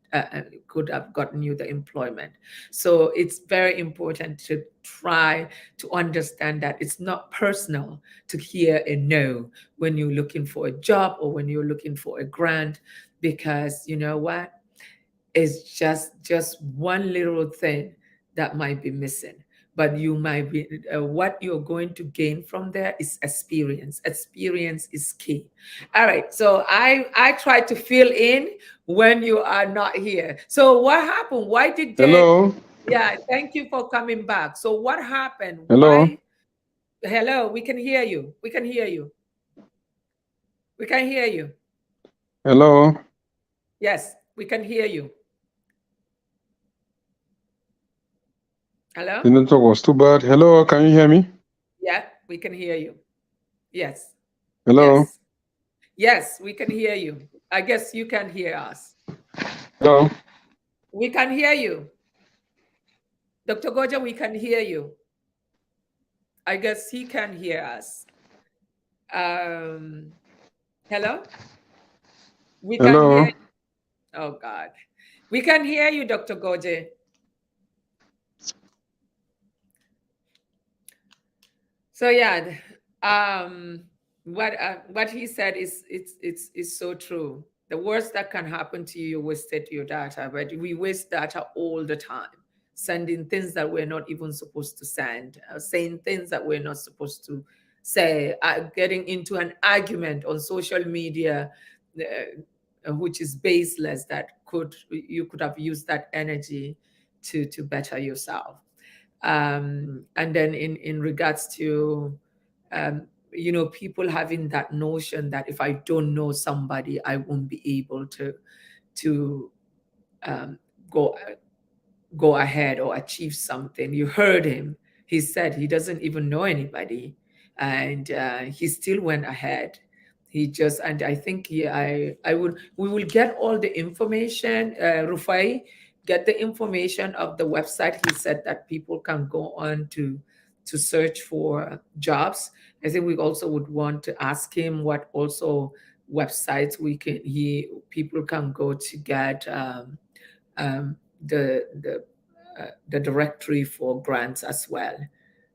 S1: could have gotten you the employment. So it's very important to try to understand that it's not personal to hear a no when you're looking for a job or when you're looking for a grant, because you know what? It's just one little thing that might be missing, but you might be what you're going to gain from there is experience. Experience is key. All right, so I try to fill in when you are not here. So what happened? Why did they?
S2: Hello.
S1: Yeah, thank you for coming back. So what happened?
S2: Hello.
S1: Why? Hello, we can hear you. We can hear you. We can hear you.
S2: Hello.
S1: Yes, we can hear you. Hello?
S2: The network was too bad. Hello, can you hear me?
S1: Yeah, we can hear you. Yes.
S2: Hello.
S1: Yes. Yes, we can hear you. I guess you can hear us.
S2: Hello.
S1: We can hear you. Dr. Goje, we can hear you. I guess he can hear us. Hello? We can hear
S2: Hello.
S1: you. Oh, God. We can hear you, Dr. Goje. So yeah, what he said is so true. The worst that can happen to you, you wasted your data, but we waste data all the time, sending things that we're not even supposed to send, saying things that we're not supposed to say, getting into an argument on social media, which is baseless. That you could have used that energy to better yourself. And then in regards to people having that notion that if I don't know somebody, I won't be able to um, go go ahead or achieve something. You heard him. He said he doesn't even know anybody, and he still went ahead. He just, and I think we will get all the information. Rufai, get the information of the website. He said that people can go on to search for jobs. I think we also would want to ask him what also websites people can go to get um, the directory for grants as well.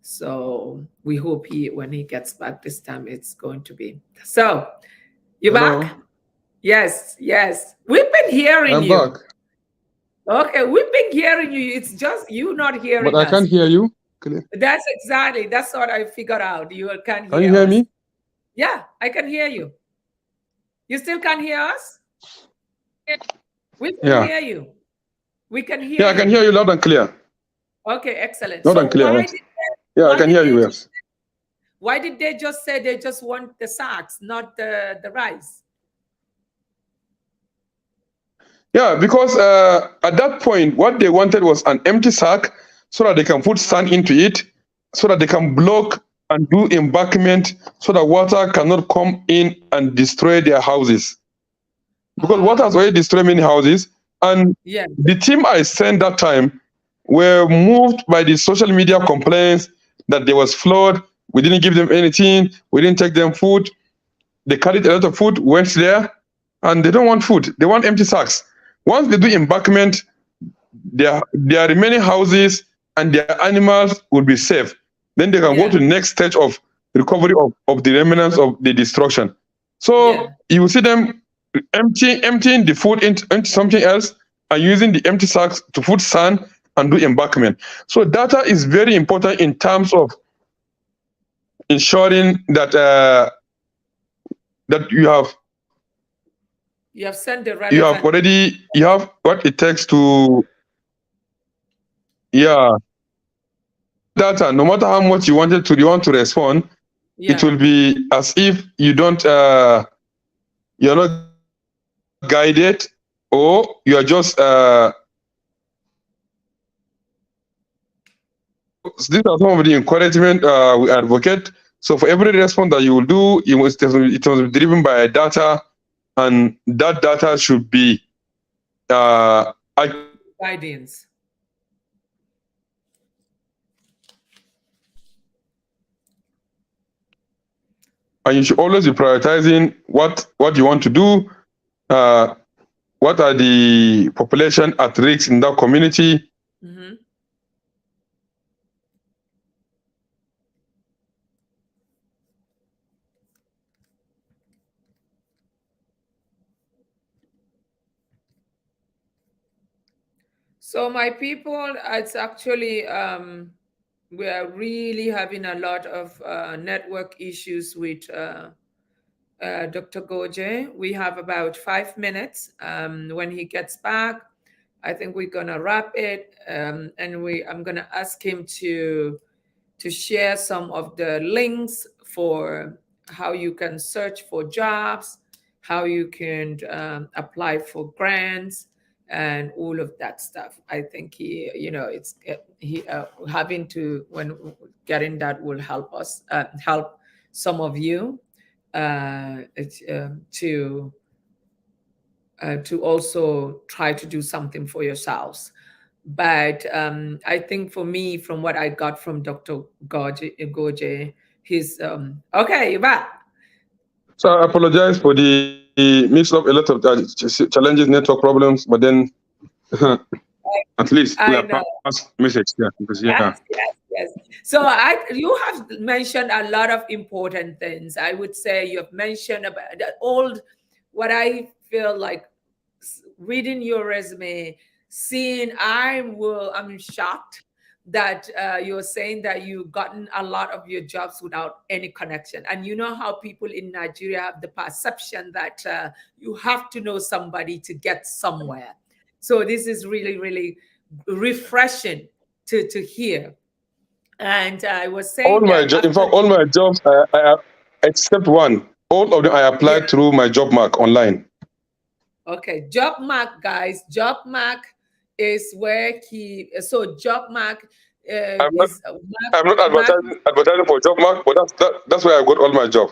S1: So we hope when he gets back this time, it's going to be. So you
S2: Hello.
S1: back? Yes, yes. We've been hearing
S2: I'm
S1: you.
S2: back.
S1: Okay, we've been hearing you. It's just you not
S2: But
S1: hearing
S2: I
S1: us.
S2: can't hear you. Clear.
S1: That's what I figured out. You can
S2: Can you
S1: hear
S2: hear
S1: us.
S2: me?
S1: Yeah, I can hear you. You still can't hear us? We can
S2: Yeah.
S1: hear you. We can hear
S2: Yeah, I can
S1: you.
S2: hear you loud and clear.
S1: Okay, excellent.
S2: Loud
S1: So
S2: and clear, yes. Yeah, I
S1: why
S2: can
S1: did
S2: hear you,
S1: they
S2: yes.
S1: why did they just say they just want the sacks, not the rice?
S2: Yeah, because at that point, what they wanted was an empty sack so that they can put sand into it, so that they can block and do embankment so that water cannot come in and destroy their houses. Because water has already destroyed many houses. And
S1: Yeah.
S2: the team I sent that time were moved by the social media complaints that there was flood. We didn't give them anything. We didn't take them food. They carried a lot of food, went there, and they don't want food. They want empty sacks. Once they do embankment, their remaining houses and their animals will be safe. Then they can go
S1: Yeah.
S2: to the next stage of recovery of the remnants of the destruction. So
S1: Yeah.
S2: you will see them emptying the food into something else and using the empty sacks to put sand and do embankment. So data is very important in terms of ensuring that that
S1: You have sent the
S2: you have
S1: relevant.
S2: already you have what it takes to, yeah, data. No matter how much you want to respond, it
S1: Yeah.
S2: will be as if you're not guided, or you are just these are some of the encouragement we advocate. So for every response that you will do, it must be driven by data, and that data should be
S1: Guidance.
S2: and you should always be prioritizing what you want to do. Uh, what are the population at risk in that community?
S1: Mm-hmm. So my people, it's actually we are really having a lot of network issues with Dr. Goje. We have about 5 minutes. When he gets back, I think we're gonna wrap it, and I'm gonna ask him to share some of the links for how you can search for jobs, how you can apply for grants, and all of that stuff. I think he, it's he having to when getting that will help us help some of you to also try to do something for yourselves. But I think for me, from what I got from Dr. Goje, he's okay. You're back.
S2: So I apologize for the mix up, a lot of challenges, network problems, but then at least we
S1: I
S2: are
S1: know.
S2: past message. Yeah, because
S1: Yes. So you have mentioned a lot of important things. I would say you have mentioned about the old, what I feel like reading your resume, seeing, I'm shocked that you're saying that you've gotten a lot of your jobs without any connection. And you know how people in Nigeria have the perception that you have to know somebody to get somewhere. So this is really, really refreshing to hear. And I was saying that
S2: in fact, all my jobs, except one, all of them I applied through my job mark online.
S1: Okay, job mark, guys. Job mark is where job mark
S2: I'm not advertising for job mark, but that's where I got all my job.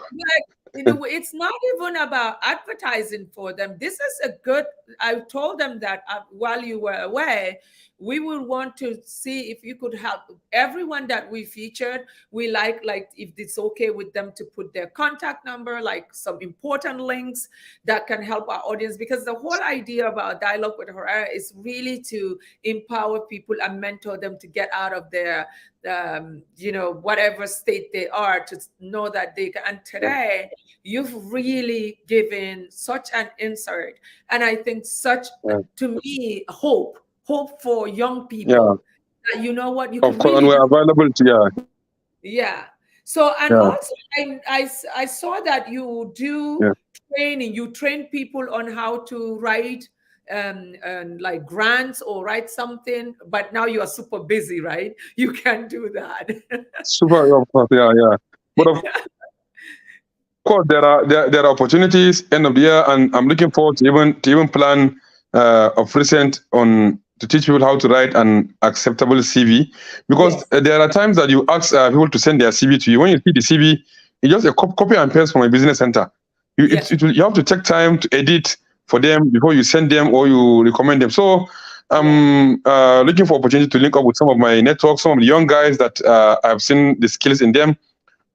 S1: It's not even about advertising for them. This is a good. I told them that while you were away, we would want to see if you could help everyone that we featured. We like if it's okay with them to put their contact number, like some important links that can help our audience, because the whole idea about Dialogue with Khuraira is really to empower people and mentor them to get out of their whatever state they are, to know that they can. And today you've really given such an insert, and I think such to me hope for young people that you know what you
S2: of
S1: can
S2: course,
S1: really
S2: and we're available to
S1: So and also I saw that you do training. You train people on how to write and like grants or write something, but now you are super busy, right? You can't do that.
S2: super, of course, but of course there are opportunities end of the year, and I'm looking forward to even plan of recent on to teach people how to write an acceptable CV, because there are times that you ask people to send their CV to you. When you see the CV, it's just a copy and paste from a business center. You have to take time to edit for them before you send them or you recommend them. So I'm looking for opportunity to link up with some of my networks, some of the young guys that I've seen the skills in them,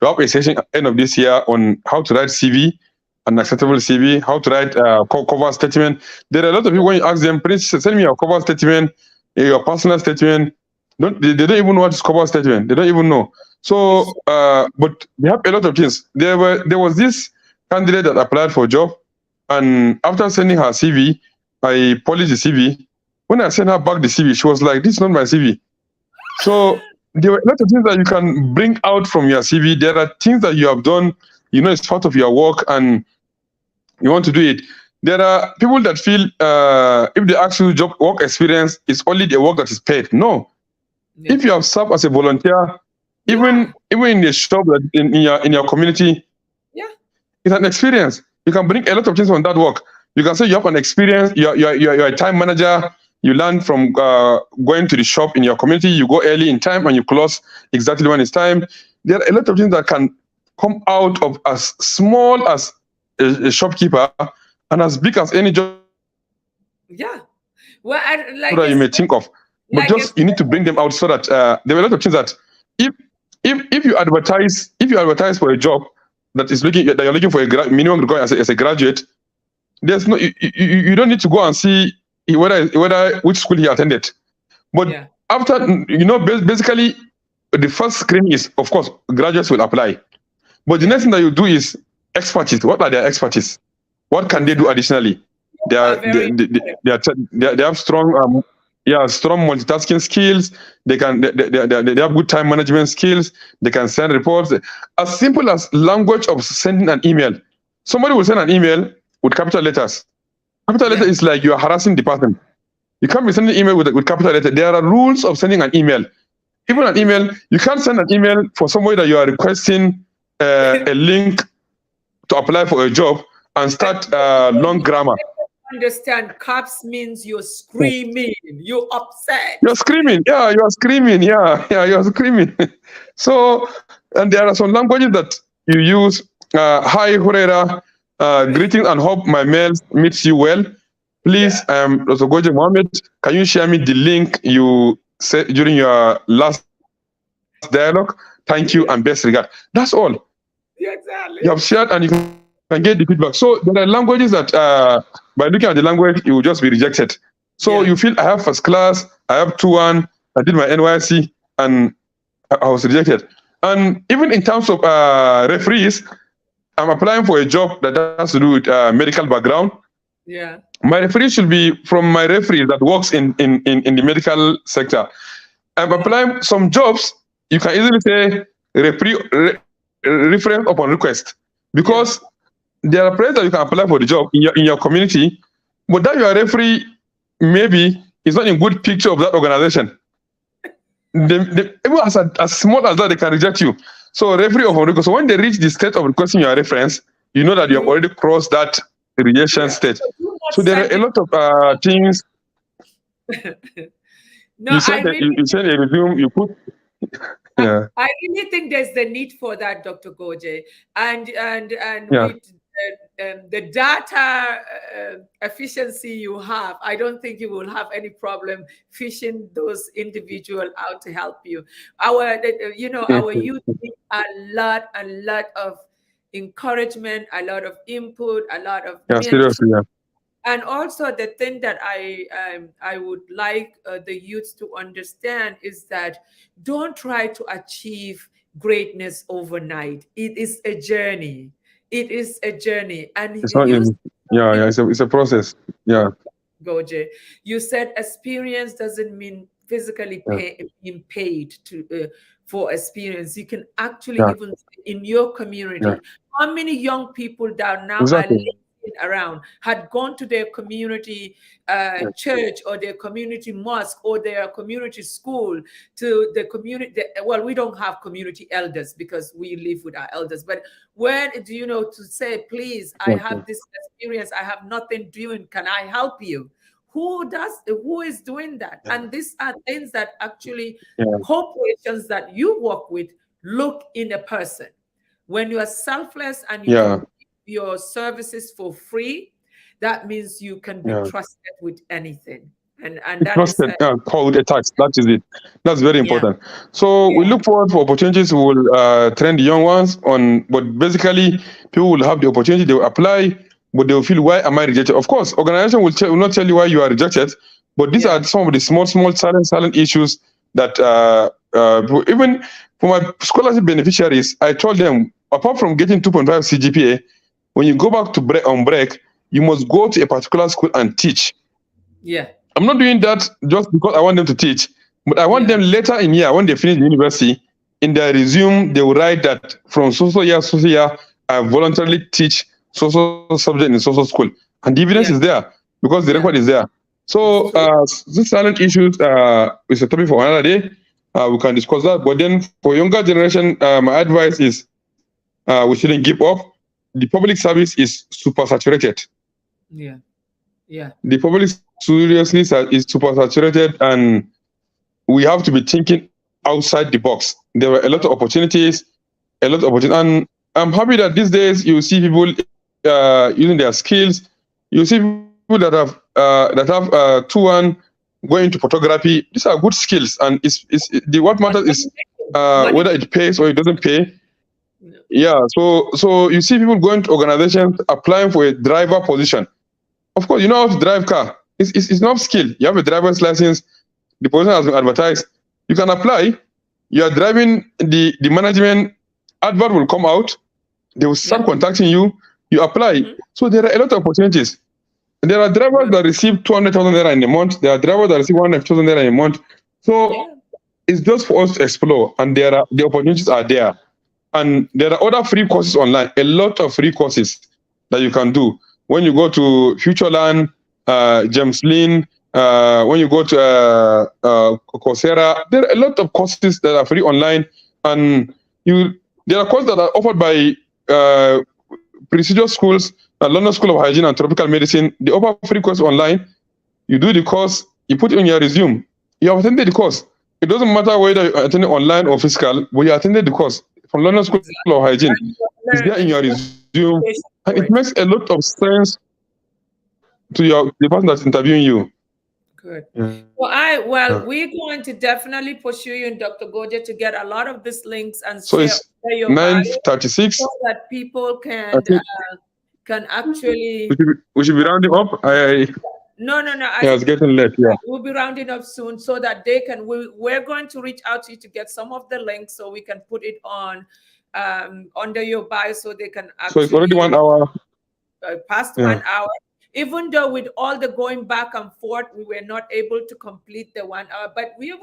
S2: to have a session at the end of this year on how to write CV, an acceptable CV, how to write cover statement. There are a lot of people, when you ask them, please send me your cover statement, your personal statement. They don't even know what is cover statement. They don't even know. So, but we have a lot of things. There was this candidate that applied for a job, and after sending her CV, I polished the CV. When I sent her back the CV, she was like, "This is not my CV." So there were a lot of things that you can bring out from your CV. There are things that you have done, it's part of your work, and you want to do it. There are people that feel if they ask you job work experience, it's only the work that is paid. No. If you have served as a volunteer, even in the shop in your community, it's an experience. You can bring a lot of things from that work. You can say you have an experience, you're a time manager, you learn from going to the shop in your community, you go early in time and you close exactly when it's time. There are a lot of things that can come out of as small as a shopkeeper and as big as any job
S1: well,
S2: that you may think of. But just you need to bring them out so that there are a lot of things that if you advertise for a job that you're looking for a minimum requirement as a graduate, there's no you don't need to go and see whether which school he attended. But after basically the first screen is, of course, graduates will apply. But the next thing that you do is expertise. What are their expertise? What can they do additionally? They have strong strong multitasking skills. They have good time management skills. They can send reports. As simple as language of sending an email. Somebody will send an email with capital letters. Capital letter is like you are harassing the person. You can't be sending email with capital letter. There are rules of sending an email. Even an email, you can't send an email for somebody that you are requesting a link to apply for a job and start long grammar.
S1: Understand, caps means you're screaming, you're upset.
S2: You're screaming, you are screaming, you're screaming. So, and there are some languages that you use. Hi, Khuraira, greetings and hope my mail meets you well. Please, Dr. Goje Mohammed, can you share me the link you said during your last dialogue? Thank you and best regard. That's all.
S1: Exactly.
S2: You have shared and you can get the feedback. So there are languages that by looking at the language, you will just be rejected. So you feel I have first class, I have 2-1, I did my NYC, and I was rejected. And even in terms of referees, I'm applying for a job that has to do with medical background.
S1: Yeah.
S2: My referee should be from my referee that works in the medical sector. I'm applying some jobs, you can easily say reference upon request, because there are places that you can apply for the job in your community, but that your referee maybe is not in good picture of that organization. Even as small as that, they can reject you. So referee upon request. So when they reach the state of requesting your reference, you know that you have already crossed that rejection stage. So there are a lot of things.
S1: No,
S2: you send a resume, you put. Yeah.
S1: I really think there's the need for that, Dr. Goje, and with the data efficiency you have, I don't think you will have any problem fishing those individuals out to help you. Our youth need a lot of encouragement, a lot of input, a lot of
S2: seriously,
S1: And also the thing that I would like the youth to understand is that don't try to achieve greatness overnight. It is a journey. It is a journey, and
S2: it's not easy. It's a process.
S1: Goje, you said experience doesn't mean physically being paid for experience. You can actually even in your community. How many young people that now are living around had gone to their community church or their community mosque or their community school, to the community? Well, we don't have community elders because we live with our elders, but when to say, please, I have this experience, I have nothing doing, can I help you? Who is doing that? And these are things that actually corporations that you work with look in a person. When you are selfless and you can your services for free, that means you can be trusted with anything. And that
S2: trusted, code attacks. That is it. That's very important. So we look forward for opportunities. We will train the young ones on, but basically people will have the opportunity, they will apply, but they will feel, why am I rejected? Of course, organization will not tell you why you are rejected, but these are some of the small silent issues that even for my scholarship beneficiaries, I told them, apart from getting 2.5 CGPA, when you go back to break, you must go to a particular school and teach. I'm not doing that just because I want them to teach, but I want them later in year, when they finish the university, in their resume, they will write that from social year, I voluntarily teach social subject in social school. And the evidence is there because the record is there. So these silent issues is a topic for another day. We can discuss that. But then for younger generation, my advice is we shouldn't give up. The public service is super saturated. The public seriously is super saturated, and we have to be thinking outside the box. There were a lot of opportunities, and I'm happy that these days you see people using their skills. You see people that have 2-1 going into photography. These are good skills, and what matters is whether it pays or it doesn't pay. So you see people going to organizations applying for a driver position. Of course, you know how to drive car. It's not skill. You have a driver's license. The position has been advertised. You can apply. You are driving. The management advert will come out. They will start contacting you. You apply. So there are a lot of opportunities. There are drivers that receive 200,000 naira in a month. There are drivers that receive 100,000 naira in a month. So it's just for us to explore, and the opportunities are there. And there are other free courses online, a lot of free courses that you can do. When you go to Futureland, James Lynn, when you go to Coursera, there are a lot of courses that are free online, and there are courses that are offered by prestigious schools, London School of Hygiene and Tropical Medicine. They offer free course online. You do the course, you put it on your resume. You have attended the course. It doesn't matter whether you attended online or physical, but you attended the course from London School of Hygiene. It's there in your resume, and it makes a lot of sense to the person that's interviewing you.
S1: Good. Well, we're going to definitely pursue you and Dr. Goje to get a lot of these links and
S2: so it's 9:36
S1: so that people can actually.
S2: We should be rounding up.
S1: No.
S2: Yeah, it's getting late. Yeah,
S1: we'll be rounding up soon so that they can. We're going to reach out to you to get some of the links so we can put it on under your bio so they can actually.
S2: So it's already 1 hour.
S1: Past 1 hour. Even though with all the going back and forth, we were not able to complete the 1 hour. But you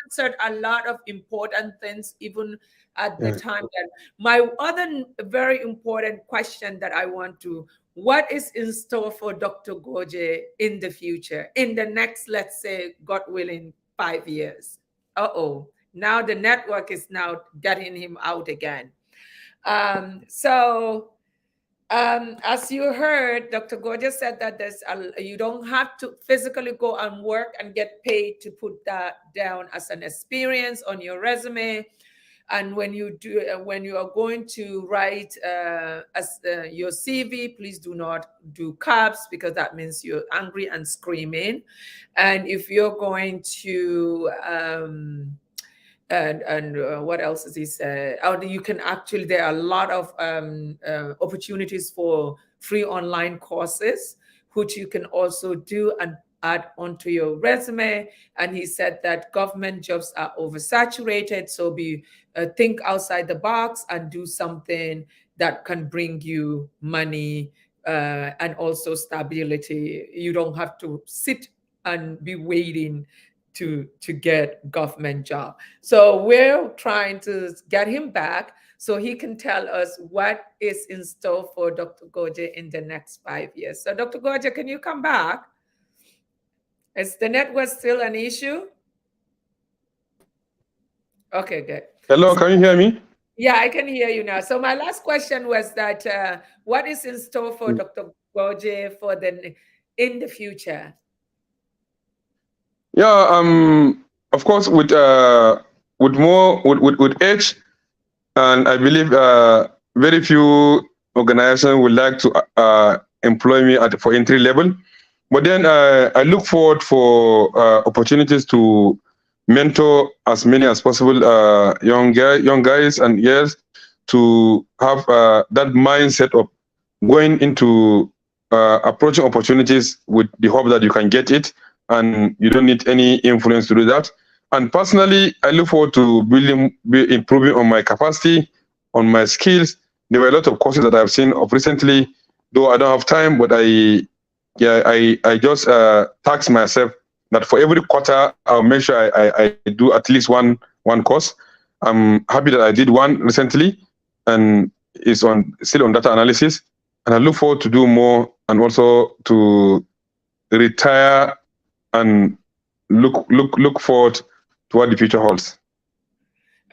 S1: answered a lot of important things even at the time. That my other very important question that I want to. What is in store for Dr. Goje in the future, in the next, let's say, God willing, 5 years? Now the network is now getting him out again. As you heard, Dr. Goje said that you don't have to physically go and work and get paid to put that down as an experience on your resume. And when you are going to write your CV, please do not do caps because that means you're angry and screaming. And if you're going to what else is he said? You can actually, there are a lot of opportunities for free online courses, which you can also do and add onto your resume. And he said that government jobs are oversaturated, so think outside the box and do something that can bring you money and also stability. You don't have to sit and be waiting to get government job. So we're trying to get him back so he can tell us what is in store for Dr. Goje in the next 5 years. So Dr. Goje, can you come back? Is the network still an issue? Okay, good.
S2: Hello, can you hear me?
S1: Yeah, I can hear you now. So my last question was that what is in store for Dr. Goje in the future?
S2: Yeah, of course, with age, and I believe very few organizations would like to employ me for entry level. But then I look forward for opportunities to mentor as many as possible young guys and girls to have that mindset of going into approaching opportunities with the hope that you can get it, and you don't need any influence to do that. And personally, I look forward to improving on my capacity, on my skills. There were a lot of courses that I've seen of recently, though I don't have time, but I just task myself that for every quarter, I'll make sure I do at least one course. I'm happy that I did one recently, and it's still on data analysis. And I look forward to do more, and also to retire and look forward to what the future holds.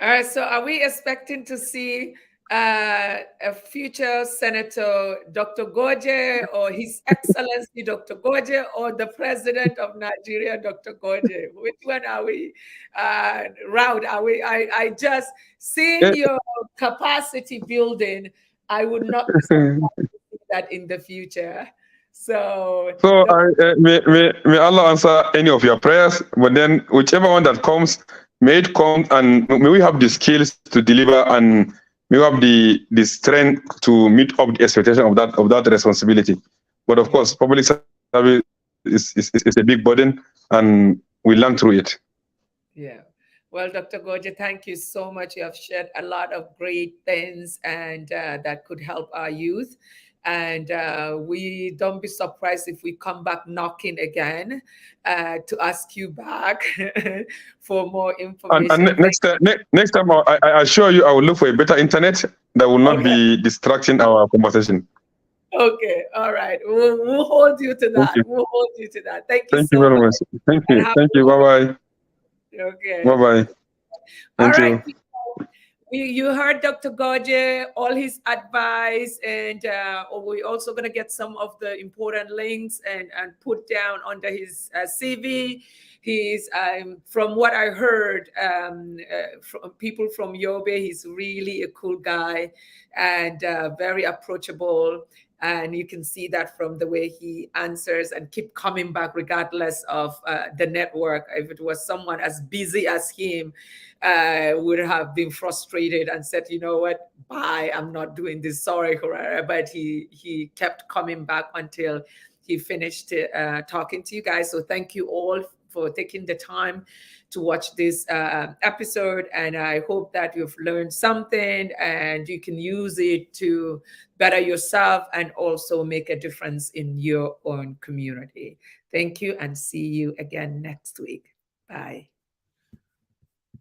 S1: All right. So, are we expecting to see a future Senator Dr. Goje, or His Excellency Dr. Goje, or the President of Nigeria, Dr. Goje? Which one are we? Are we? I just seeing your capacity building. I would not be surprised to see that in the future. So
S2: may Allah answer any of your prayers, but then whichever one that comes, may it come, and may we have the skills to deliver, and may we have the strength to meet up the expectation of that responsibility. But of course, public service is a big burden, and we learn through it.
S1: Yeah. Well, Dr. Goje, thank you so much. You have shared a lot of great things and that could help our youth. And we don't be surprised if we come back knocking again to ask you back for more information.
S2: And next time, I assure you, I will look for a better internet that will not be distracting our conversation.
S1: Okay, all right. We'll hold you to that. We'll hold you to that. Thank you
S2: so
S1: very
S2: much. Thank you. Thank you. Bye-bye.
S1: Okay.
S2: Bye-bye. Thank you.
S1: You heard Dr. Goje, all his advice, and we're also going to get some of the important links and put down under his CV. He's, from what I heard from people from Yobe, he's really a cool guy and very approachable. And you can see that from the way he answers and keep coming back regardless of the network. If it was someone as busy as him, would have been frustrated and said, you know what, bye, I'm not doing this, sorry, Khuraira. But he kept coming back until he finished talking to you guys. So thank you all for taking the time to watch this episode. And I hope that you've learned something and you can use it to better yourself and also make a difference in your own community. Thank you and see you again next week. Bye.